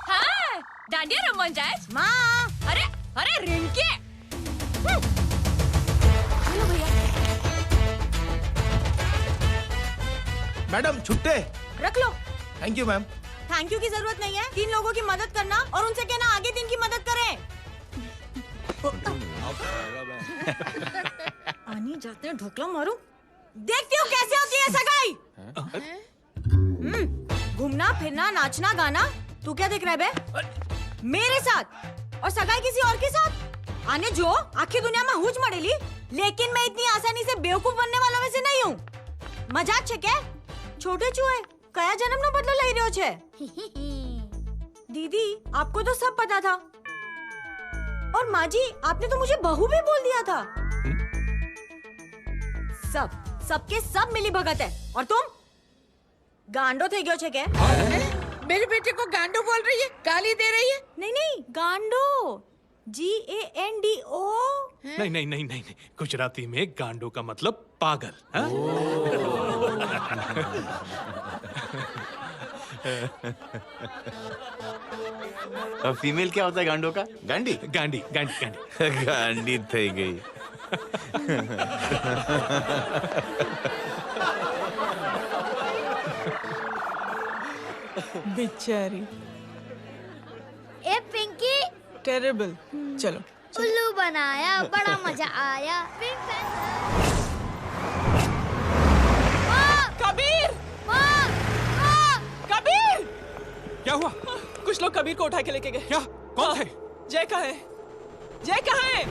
हाँ, डांडिया रमन जाए? माँ, अरे अरे रिंकी। हेलो भैया। मैडम छुट्टे। रख लो। Thank you ma'am. Thank you की जरूरत नहीं है, 3 लोगों की मदद करना और उनसे कहना आगे दिन की मदद करें। आनी जाते हैं ढोकला मारूं। देखती हो कैसे होती है सगाई? घूमना फिरना नाचना गाना, तू क्या देख रहा है बे? मेरे साथ और सगाई किसी और के साथ? आने जो आखिर दुनिया में हुज मड़ेली, लेकिन मैं इतनी आसानी से बेवकूफ बनने वालों में से नहीं हूँ। मजाक छे के? छोटे चूहे कया जन्म नो बदलो लई रह्यो छे? दीदी आपको तो सब पता था, और माँ जी आपने तो मुझे बहू भी बोल दिया था। सबके सब मिली भगत है, और तुम गांडो थे गयो छे के? मेरे बेटे को गांडो बोल रही है, गाली दे रही है? नहीं नहीं, गांडो, GANDO। नहीं नहीं नहीं नहीं, गुजराती में गांडो का मतलब पागल। हाँ? और फीमेल क्या होता है गांडो का? गांडी? गांडी गांडी गांडी। गांडी थई गई। बेचारी। ए पिंकी। टेरेबल। चलो। उल्लू बनाया, बड़ा मजा आया। Pink Panther. कबीर! कबीर! क्या हुआ? कुछ लोग कबीर को उठा के लेके गए। क्या? कौन थे? जय कहाँ है? जय कहाँ है?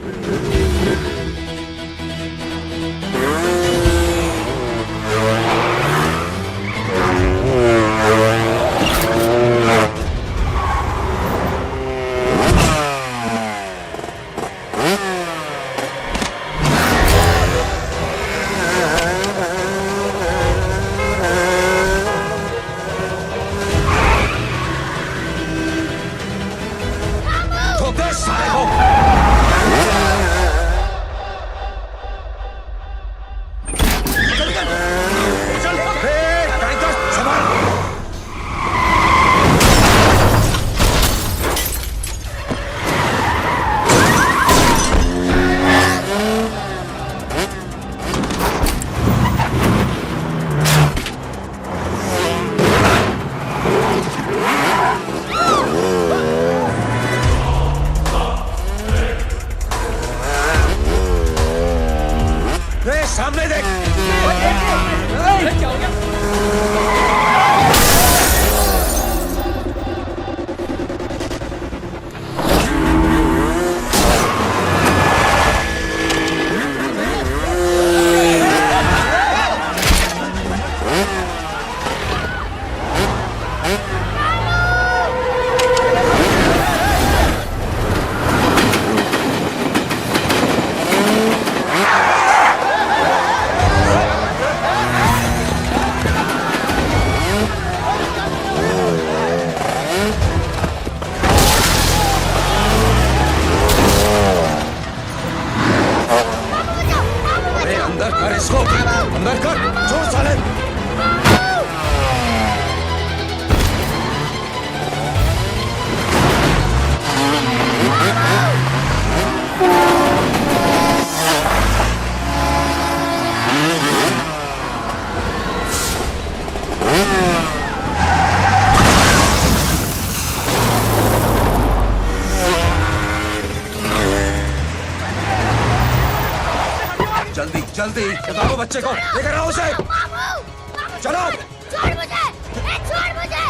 अंदर कर इसको, अंदर कर, छोड़ साले। जल्दी जल्दी बताओ बच्चे को, लेकर आओ उसे। चलो छोड़ मुझे, छोड़ मुझे।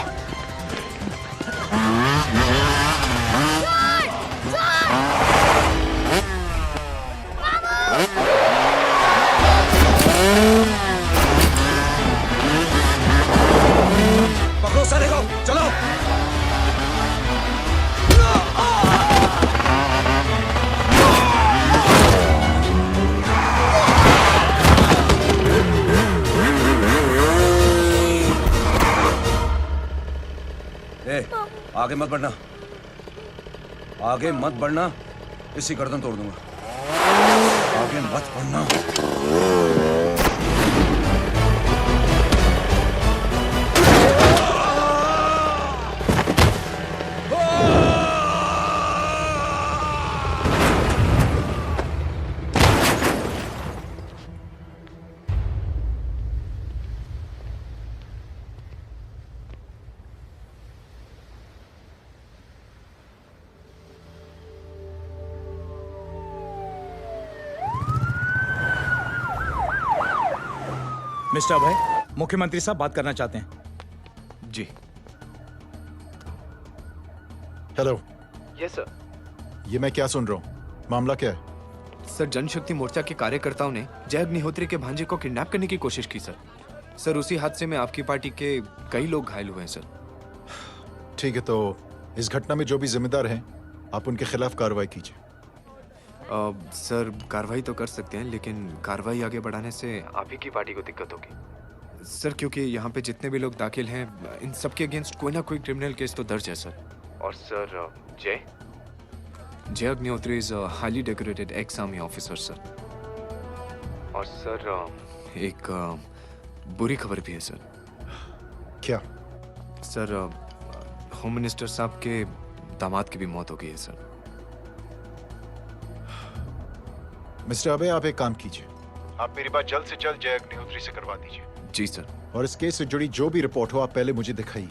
पकड़ो साले को, चलो। आगे मत बढ़ना, आगे मत बढ़ना, इसी गर्दन तोड़ दूंगा। आगे मत बढ़ना। मिस्टर अभय, मुख्यमंत्री साहब बात करना चाहते हैं। जी। हेलो। Yes sir. ये मैं क्या सुन रहा हूँ? मामला क्या है? सर, जनशक्ति मोर्चा के कार्यकर्ताओं ने जय अग्निहोत्री के भांजे को किडनैप करने की कोशिश की सर। सर, उसी हादसे में आपकी पार्टी के कई लोग घायल हुए हैं सर। ठीक है, तो इस घटना में जो भी जिम्मेदार हैं, आप उनके खिलाफ कार्रवाई कीजिए। सर, कार्रवाई तो कर सकते हैं, लेकिन कार्रवाई आगे बढ़ाने से आप ही की पार्टी को दिक्कत होगी सर, क्योंकि यहाँ पे जितने भी लोग दाखिल हैं, इन सबके अगेंस्ट कोई ना कोई क्रिमिनल केस तो दर्ज है सर। और सर, जय Agnihotri is a highly decorated ex army officer sir. और सर, एक बुरी खबर भी है सर। क्या? सर, होम मिनिस्टर साहब के दामाद की भी मौत हो गई है सर। मिस्टर अबे, आप एक काम कीजिए, आप मेरी बात जल्द से जल्द जय अग्निहोत्री से करवा दीजिए। जी सर। और इस केस से जुड़ी जो भी रिपोर्ट हो, आप पहले मुझे दिखाइए।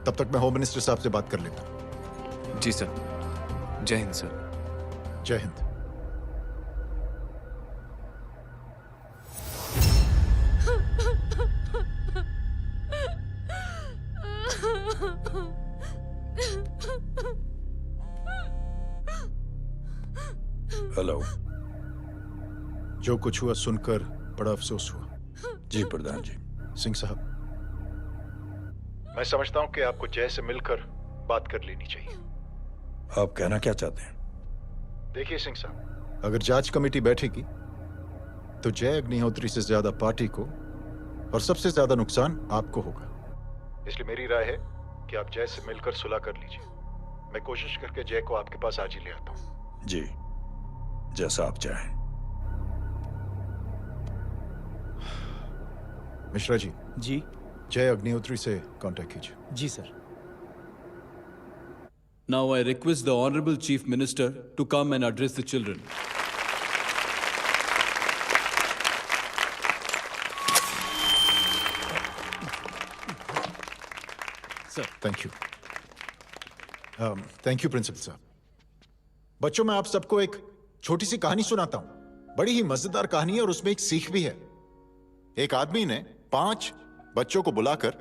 तब तक मैं होम मिनिस्टर साहब से बात कर लेता हूँ। जी सर। जय हिंद सर। जय हिंद। हेलो। जो कुछ हुआ सुनकर बड़ा अफसोस हुआ। जी प्रधान जी। सिंह साहब, मैं समझता हूं कि आपको जय से मिलकर बात कर लेनी चाहिए। आप कहना क्या चाहते हैं? देखिए सिंह साहब, अगर जांच कमेटी बैठेगी तो जय अग्निहोत्री से ज्यादा पार्टी को और सबसे ज्यादा नुकसान आपको होगा। इसलिए मेरी राय है कि आप जय से मिलकर सुलह कर लीजिए। मैं कोशिश करके जय को आपके पास आज ही ले आता हूं। जी, जैसा आप चाहें। मिश्रा जी। जी। जय अग्निहोत्री से कांटेक्ट कीजिए। जी sir. Now I request the Honorable Chief Minister to come and address the children. Sir, thank you. Thank you principal साहब। बच्चों, मैं आप सबको एक छोटी सी कहानी सुनाता हूं। बड़ी ही मजेदार कहानी है और उसमें एक सीख भी है। एक आदमी ने 5 बच्चों को बुलाकर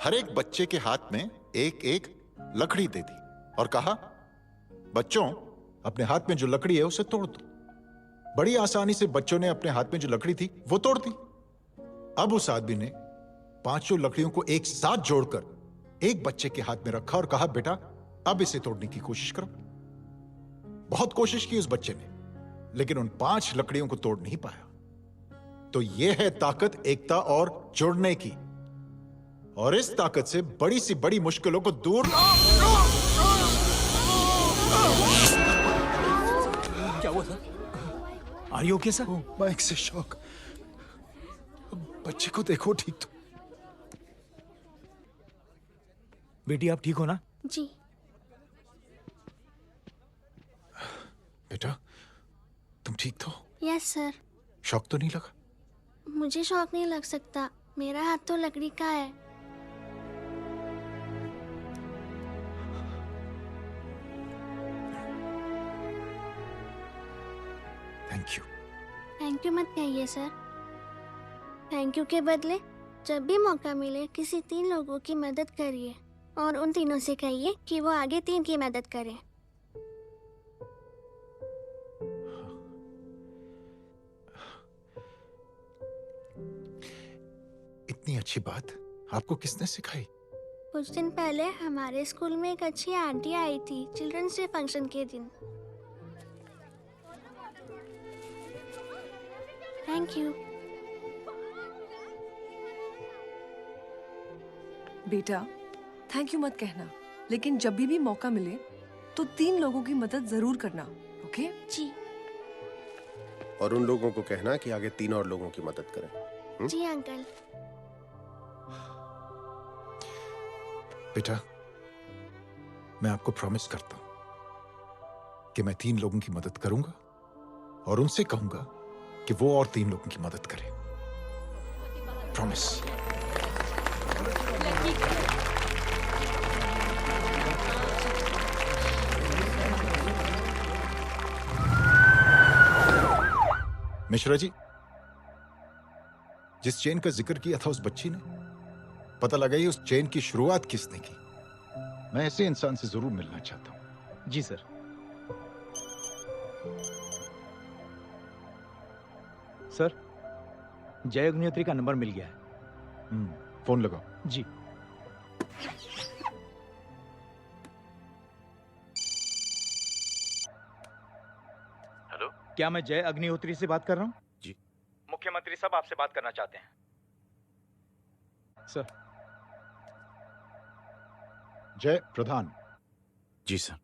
हर एक बच्चे के हाथ में एक एक लकड़ी दे दी और कहा, बच्चों, अपने हाथ में जो लकड़ी है उसे तोड़ दो। बड़ी आसानी से बच्चों ने अपने हाथ में जो लकड़ी थी वो तोड़ दी। अब उस आदमी ने 5 लकड़ियों को एक साथ जोड़कर एक बच्चे के हाथ में रखा और कहा, बेटा अब इसे तोड़ने की कोशिश करो। बहुत कोशिश की उस बच्चे ने, लेकिन उन 5 लकड़ियों को तोड़ नहीं पाया। तो यह है ताकत एकता और जुड़ने की, और इस ताकत से बड़ी सी बड़ी मुश्किलों को दूर। क्या हुआ sir? Are you okay sir? Mike से शॉक। बच्चे को देखो ठीक तो। बेटी आप ठीक हो ना? जी। बेटा तुम ठीक तो? Yes sir. शॉक तो नहीं लगा? मुझे शौक नहीं लग सकता, मेरा हाथ तो लकड़ी का है। Thank you. थैंक यू मत कहिए सर। थैंक यू के बदले जब भी मौका मिले किसी 3 लोगों की मदद करिए, और उन तीनों से कहिए कि वो आगे 3 की मदद करें। इतनी अच्छी बात आपको किसने सिखाई? कुछ दिन पहले हमारे स्कूल में एक अच्छी आंटी आई थी चिल्ड्रंस डे फंक्शन के दिन। Thank you. बेटा थैंक यू मत कहना, लेकिन जब भी मौका मिले तो 3 लोगों की मदद जरूर करना, ओके? जी। और उन लोगों को कहना कि आगे 3 और लोगों की मदद करें। जी अंकल। बेटा मैं आपको प्रॉमिस करता हूं कि मैं 3 लोगों की मदद करूंगा और उनसे कहूंगा कि वो और 3 लोगों की मदद करें। प्रॉमिस। मिश्रा जी, जिस चेन का जिक्र किया था उस बच्ची ने, पता लगा ही उस चेन की शुरुआत किसने की। मैं ऐसे इंसान से जरूर मिलना चाहता हूं। जी सर। सर जय अग्निहोत्री का नंबर मिल गया है। फोन लगाओ। जी। हेलो, क्या मैं जय अग्निहोत्री से बात कर रहा हूँ? जी। मुख्यमंत्री साहब आपसे बात करना चाहते हैं। सर। जय प्रधान। जी सर।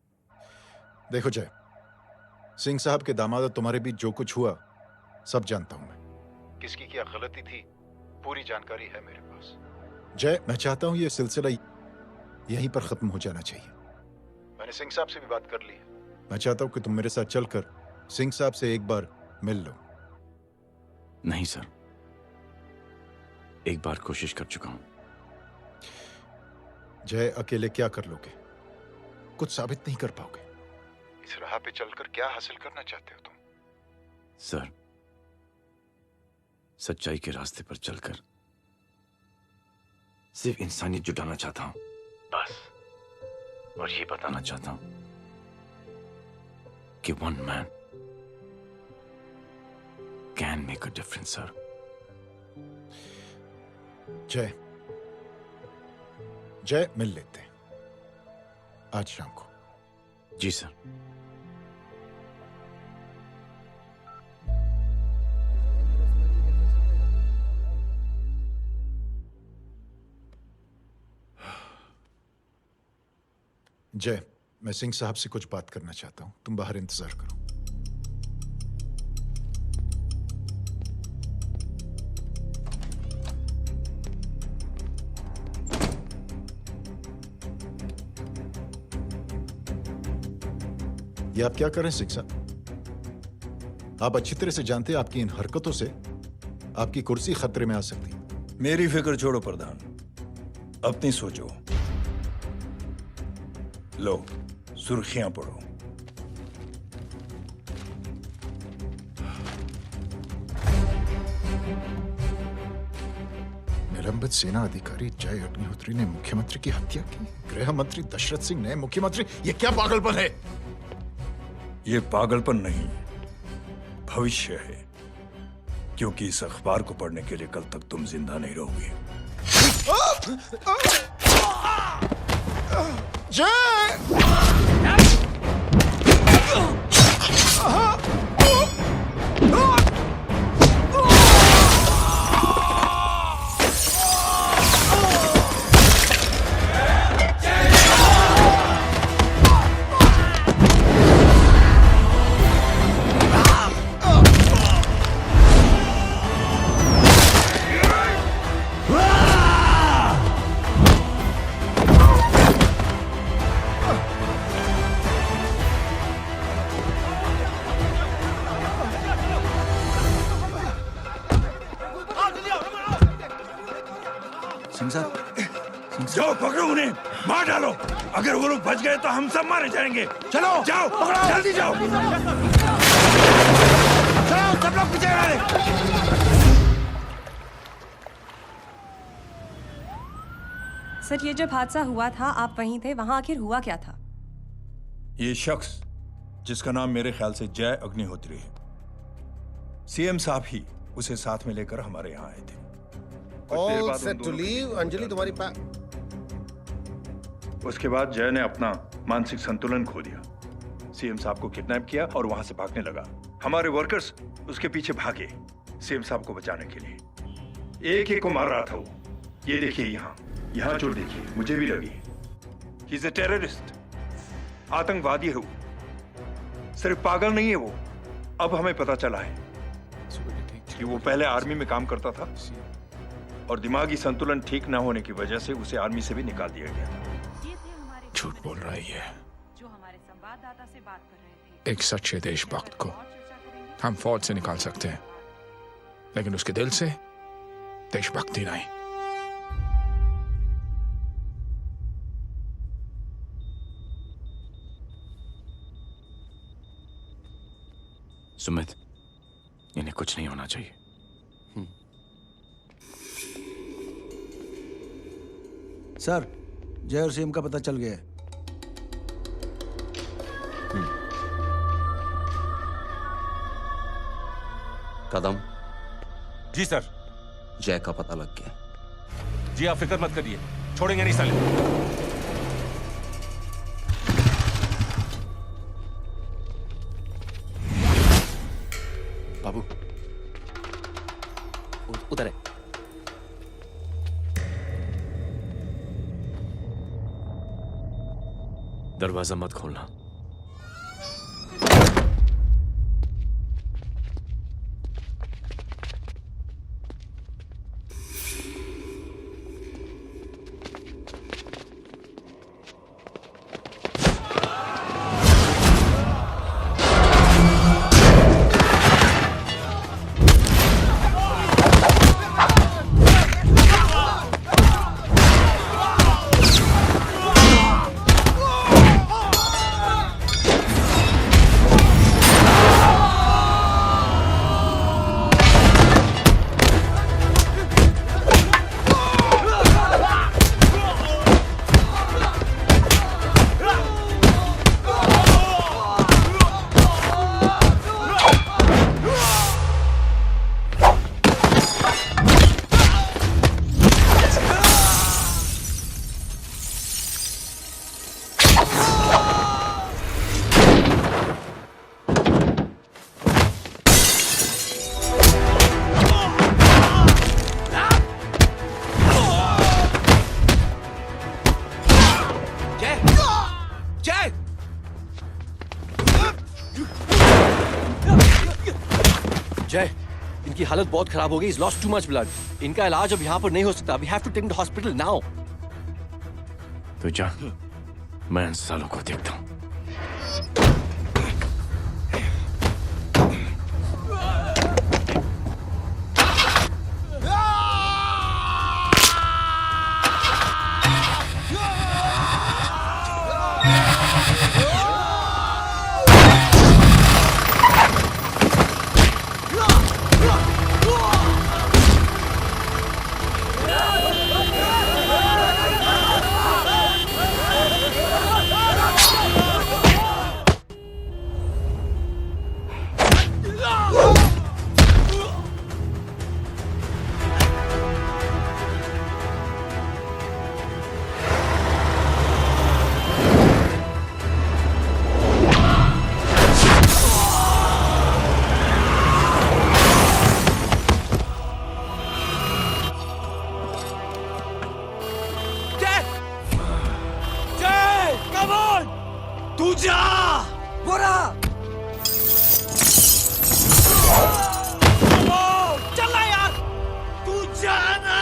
देखो जय, सिंह साहब के दामाद और तुम्हारे बीच जो कुछ हुआ सब जानता हूं मैं। किसकी क्या गलती थी पूरी जानकारी है मेरे पास। जय मैं चाहता हूं ये सिलसिला यहीं पर खत्म हो जाना चाहिए। मैंने सिंह साहब से भी बात कर ली है। मैं चाहता हूं कि तुम मेरे साथ चलकर सिंह साहब से एक बार मिल लो। नहीं सर, एक बार कोशिश कर चुका हूं। जय अकेले क्या कर लोगे? कुछ साबित नहीं कर पाओगे। इस राह पे चलकर क्या हासिल करना चाहते हो तुम? सर, सच्चाई के रास्ते पर चलकर सिर्फ इंसानियत जुटाना चाहता हूं, बस। और ये बताना चाहता हूं कि one man can make a difference sir. जय जय मिल लेते हैं आज शाम को। जी सर। जय मैं सिंह साहब से कुछ बात करना चाहता हूं, तुम बाहर इंतजार करो। ये आप क्या कर रहे हैं सिंह साहब? आप अच्छी तरह से जानते हैं आपकी इन हरकतों से आपकी कुर्सी खतरे में आ सकती है। मेरी फिक्र छोड़ो प्रधान, अपनी सोचो। लो सुर्खियां पढ़ो। निलंबित सेना अधिकारी जय अग्निहोत्री ने मुख्यमंत्री की हत्या की। गृह मंत्री दशरथ सिंह ने मुख्यमंत्री, ये क्या पागलपन है? ये पागलपन नहीं, भविष्य है, क्योंकि इस अखबार को पढ़ने के लिए कल तक तुम जिंदा नहीं रहोगे। जाओ पकड़ो उन्हें, मार डालो। अगर वो लोग बच गए तो हम सब मारे जाएंगे। चलो जाओ, पकड़ो, जल्दी जाओ। चलो सब लोग पीछे आ रहे। सर, ये जब हादसा हुआ था आप वहीं थे, वहां आखिर हुआ क्या था? ये शख्स जिसका नाम मेरे ख्याल से जय अग्निहोत्री है, सीएम साहब ही उसे साथ में लेकर हमारे यहाँ आए थे। All set to leave. Anjali तुम्हारी उसके बाद जय ने अपना मानसिक संतुलन खो दिया, सीएम साहब को किडनैप किया और वहां से भागने लगा। हमारे वर्कर्स उसके पीछे भागे सीएम साहब को बचाने के लिए। एक एक को मार रहा था वो। ये देखिए यहाँ चोट देखिए, मुझे भी लगी। ही इज अ टेररिस्ट, आतंकवादी है वो, सिर्फ पागल नहीं है वो। अब हमें पता चला है कि वो पहले आर्मी में काम करता था और दिमागी संतुलन ठीक ना होने की वजह से उसे आर्मी से भी निकाल दिया गया। झूठ बोल रही है। जो हमारे संवाददाता से बात कर रहे थे। एक सच्चे देशभक्त को हम फौज से निकाल सकते हैं, लेकिन उसके दिल से देशभक्ति नहीं। सुमित, इन्हें कुछ नहीं होना चाहिए। सर, जय और सीएम का पता चल गया है। कदम। जी सर। जय का पता लग गया। जी आप फिक्र मत करिए, छोड़ेंगे नहीं साले। बाबू उधर है। दरवाजा मत खोलना। जय, इनकी हालत बहुत खराब हो गई। He's lost too much blood. इनका इलाज अब यहाँ पर नहीं हो सकता। We have to take him to hospital now. तो जा, मैं इन सालों को देखता हूँ। तू जा बुरा चला यार, तू जाना।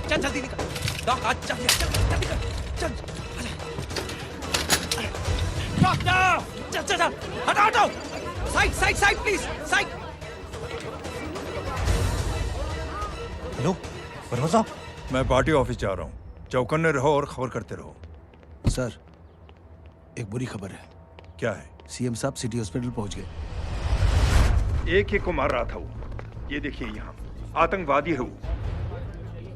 चल जल्दी निकल, डॉक आज चल चल निकल, चल डॉक्टर, चल चल चल, हटाओ हटाओ, side side side please, side. Hello Verma साहब, मैं पार्टी ऑफिस जा रहा हूँ। चौकन्ने रहो और खबर करते रहो। सर, एक बुरी खबर है। क्या है? सीएम साहब सिटी हॉस्पिटल पहुंच गए। एक को मार रहा था वो। ये देखिए यहाँ आतंकवादी है वो,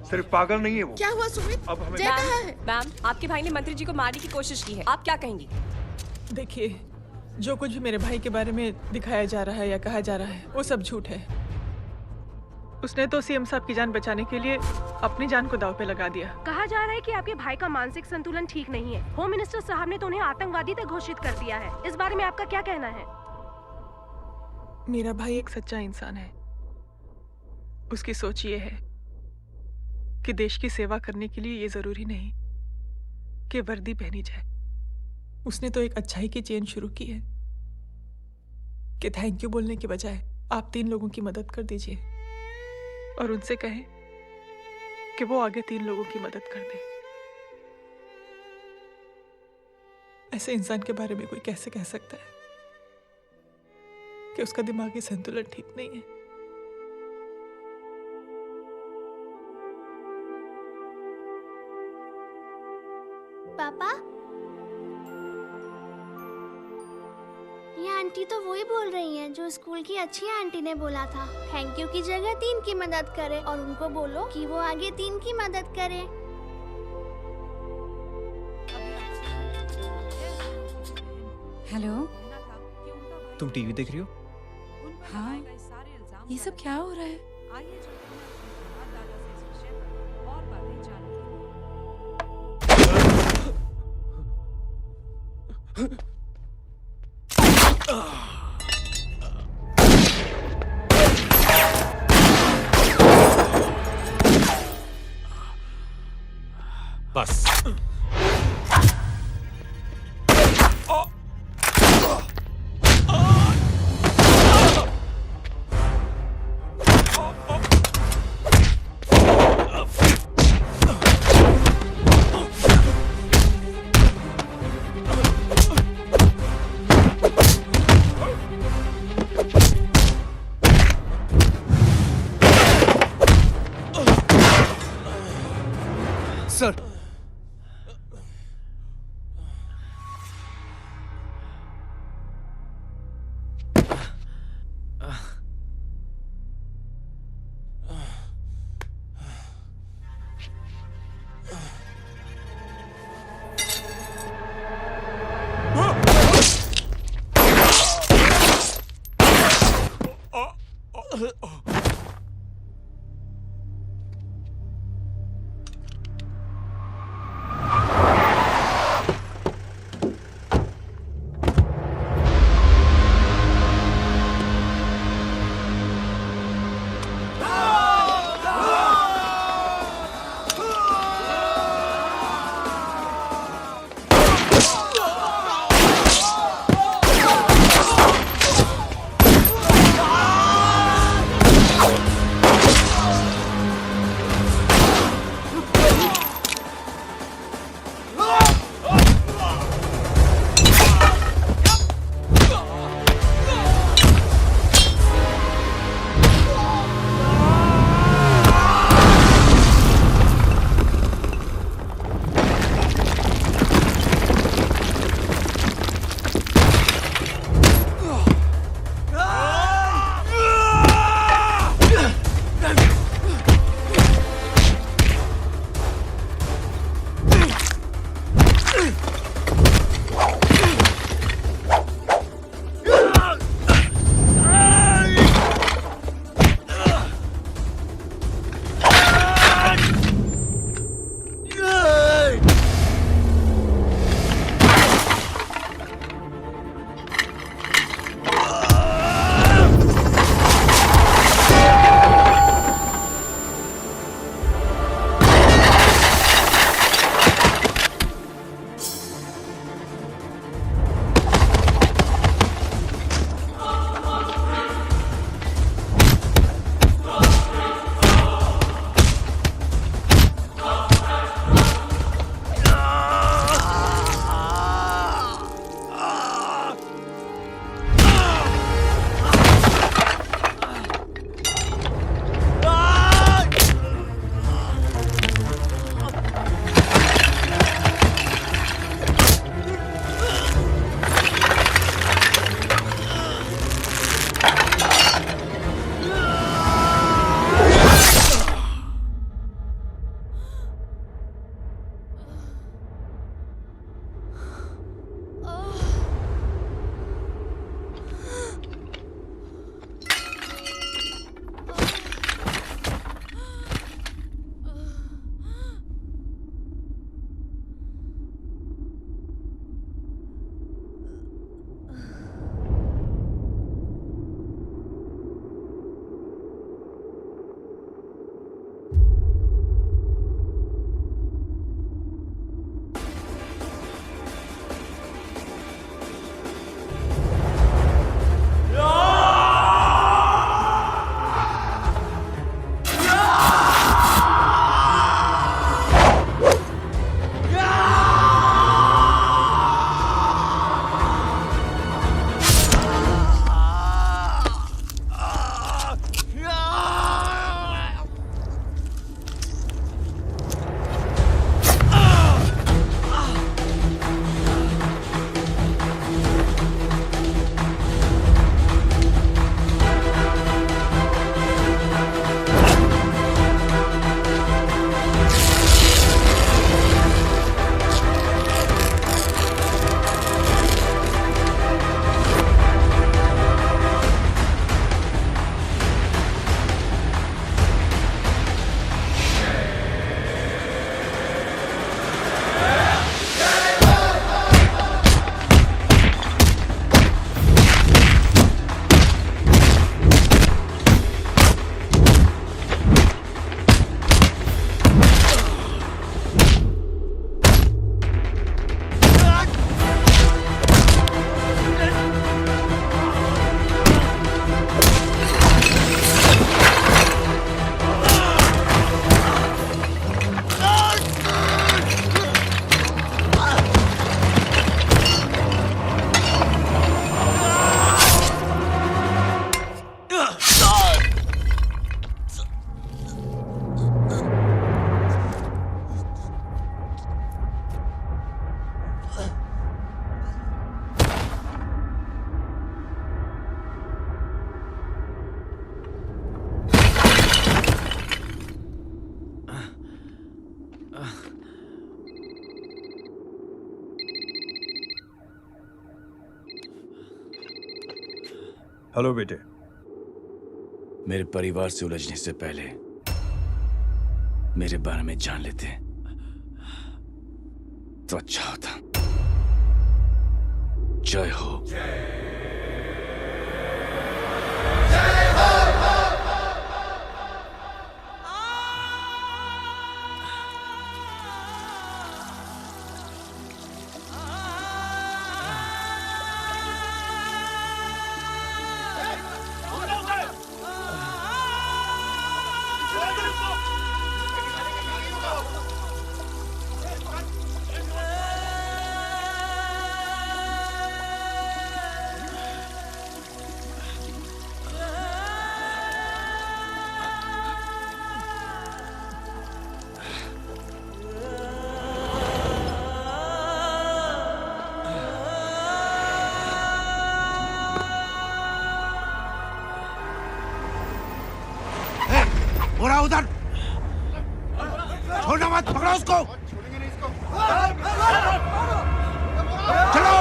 सिर्फ पागल नहीं है वो। क्या हुआ सुमित? अब हमें जय कहाँ है? मैम, आपके भाई ने मंत्री जी को मारने की कोशिश की है, आप क्या कहेंगी? देखिए, जो कुछ भी मेरे भाई के बारे में दिखाया जा रहा है या कहा जा रहा है वो सब झूठ है। उसने तो सीएम साहब की जान बचाने के लिए अपनी जान को दांव पे लगा दिया। कहा जा रहा है कि आपके भाई का मानसिक संतुलन ठीक नहीं है। होम मिनिस्टर साहब ने तो उन्हें आतंकवादी तक घोषित कर दिया है। इस बारे में आपका क्या कहना है? मेरा भाई एक सच्चा इंसान है। उसकी सोच ये है कि देश की सेवा करने के लिए ये जरूरी नहीं कि वर्दी पहनी जाए। उसने तो एक अच्छाई की चेन शुरू की है कि थैंक यू बोलने के बजाय आप 3 लोगों की मदद कर दीजिए और उनसे कहें कि वो आगे 3 लोगों की मदद कर दे। ऐसे इंसान के बारे में कोई कैसे कह सकता है कि उसका दिमागी संतुलन ठीक नहीं है? पापा, ये आंटी तो वही बोल रही हैं जो स्कूल की अच्छी आंटी ने बोला था, थैंक यू की जगह 3 की मदद करे और उनको बोलो कि वो आगे 3 की मदद करे। हेलो, तुम टीवी देख रही हो? हाँ, ये सब क्या हो रहा है? बस सर, हेलो बेटे। मेरे परिवार से उलझने से पहले मेरे बारे में जान लेते तो अच्छा होता। जय हो। पूरा उधर छोड़ना मत, पकड़ो उसको। चलो।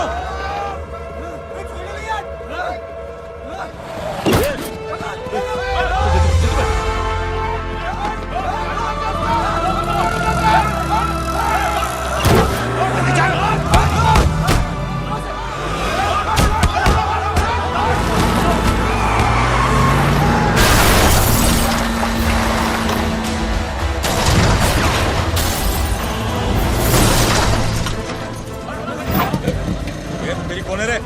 तेरी कौन है रे?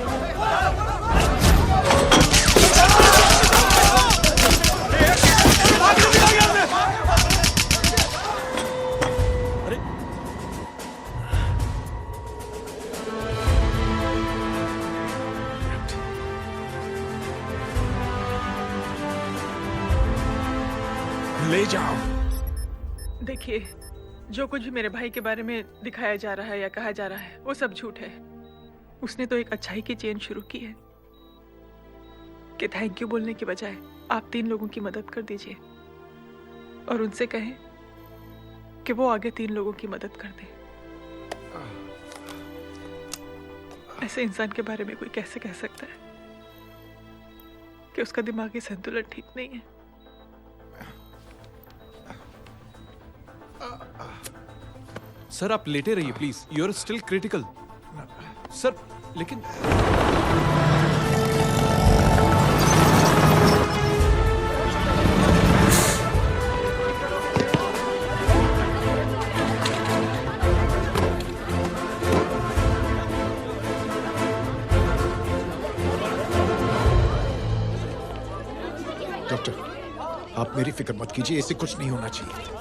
ले जाओ। देखिए, जो कुछ भी मेरे भाई के बारे में दिखाया जा रहा है या कहा जा रहा है वो सब झूठ है। उसने तो एक अच्छाई की चेन शुरू की है कि थैंक यू बोलने की बजाय आप 3 लोगों की मदद कर दीजिए और उनसे कहें कि वो आगे 3 लोगों की मदद कर दे। ऐसे इंसान के बारे में कोई कैसे कह सकता है कि उसका दिमागी संतुलन ठीक नहीं है? सर आप लेटे रहिए please, you are still critical. Sir लेकिन डॉक्टर, आप मेरी फिक्र मत कीजिए, ऐसे कुछ नहीं होना चाहिए।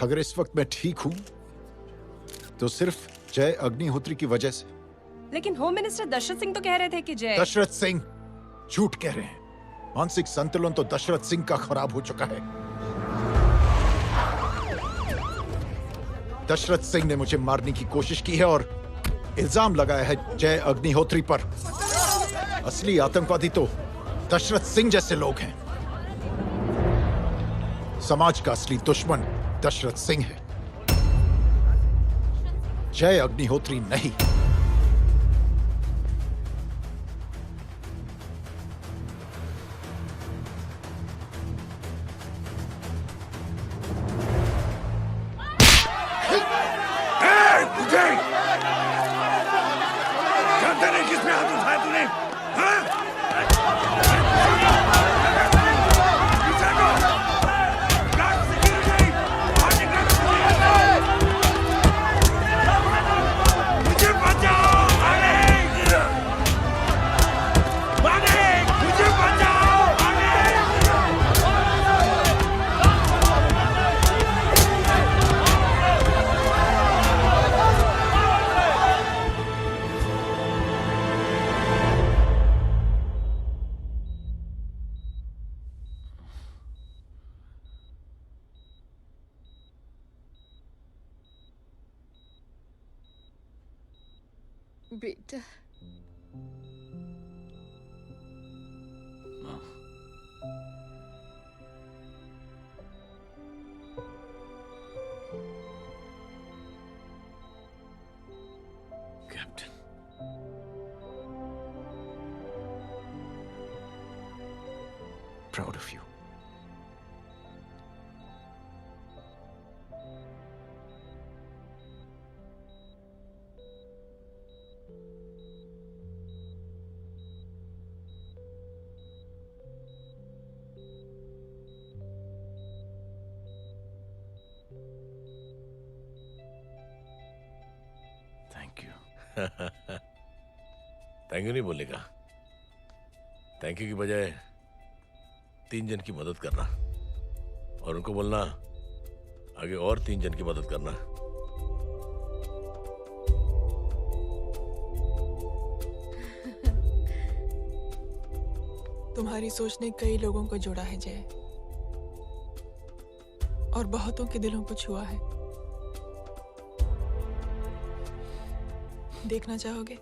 अगर इस वक्त मैं ठीक हूं तो सिर्फ जय अग्निहोत्री की वजह से। लेकिन होम मिनिस्टर दशरथ सिंह तो कह रहे थे कि जय। दशरथ सिंह झूठ कह रहे हैं। मानसिक संतुलन तो दशरथ सिंह का खराब हो चुका है। दशरथ सिंह ने मुझे मारने की कोशिश की है और इल्जाम लगाया है जय अग्निहोत्री पर। असली आतंकवादी तो दशरथ सिंह जैसे लोग हैं। समाज का असली दुश्मन दशरथ सिंह है, जय अग्निहोत्री नहीं। जानते नहीं किस पे हाथ उठाया तूने? बेटा captain, proud of you. Thank you. Thank you नहीं बोलेगा, थैंक यू की बजाय 3 जन की मदद करना और उनको बोलना आगे और 3 जन की मदद करना। तुम्हारी सोच ने कई लोगों को जोड़ा है जय, और बहुतों के दिलों को छुआ है। देखना चाहोगे?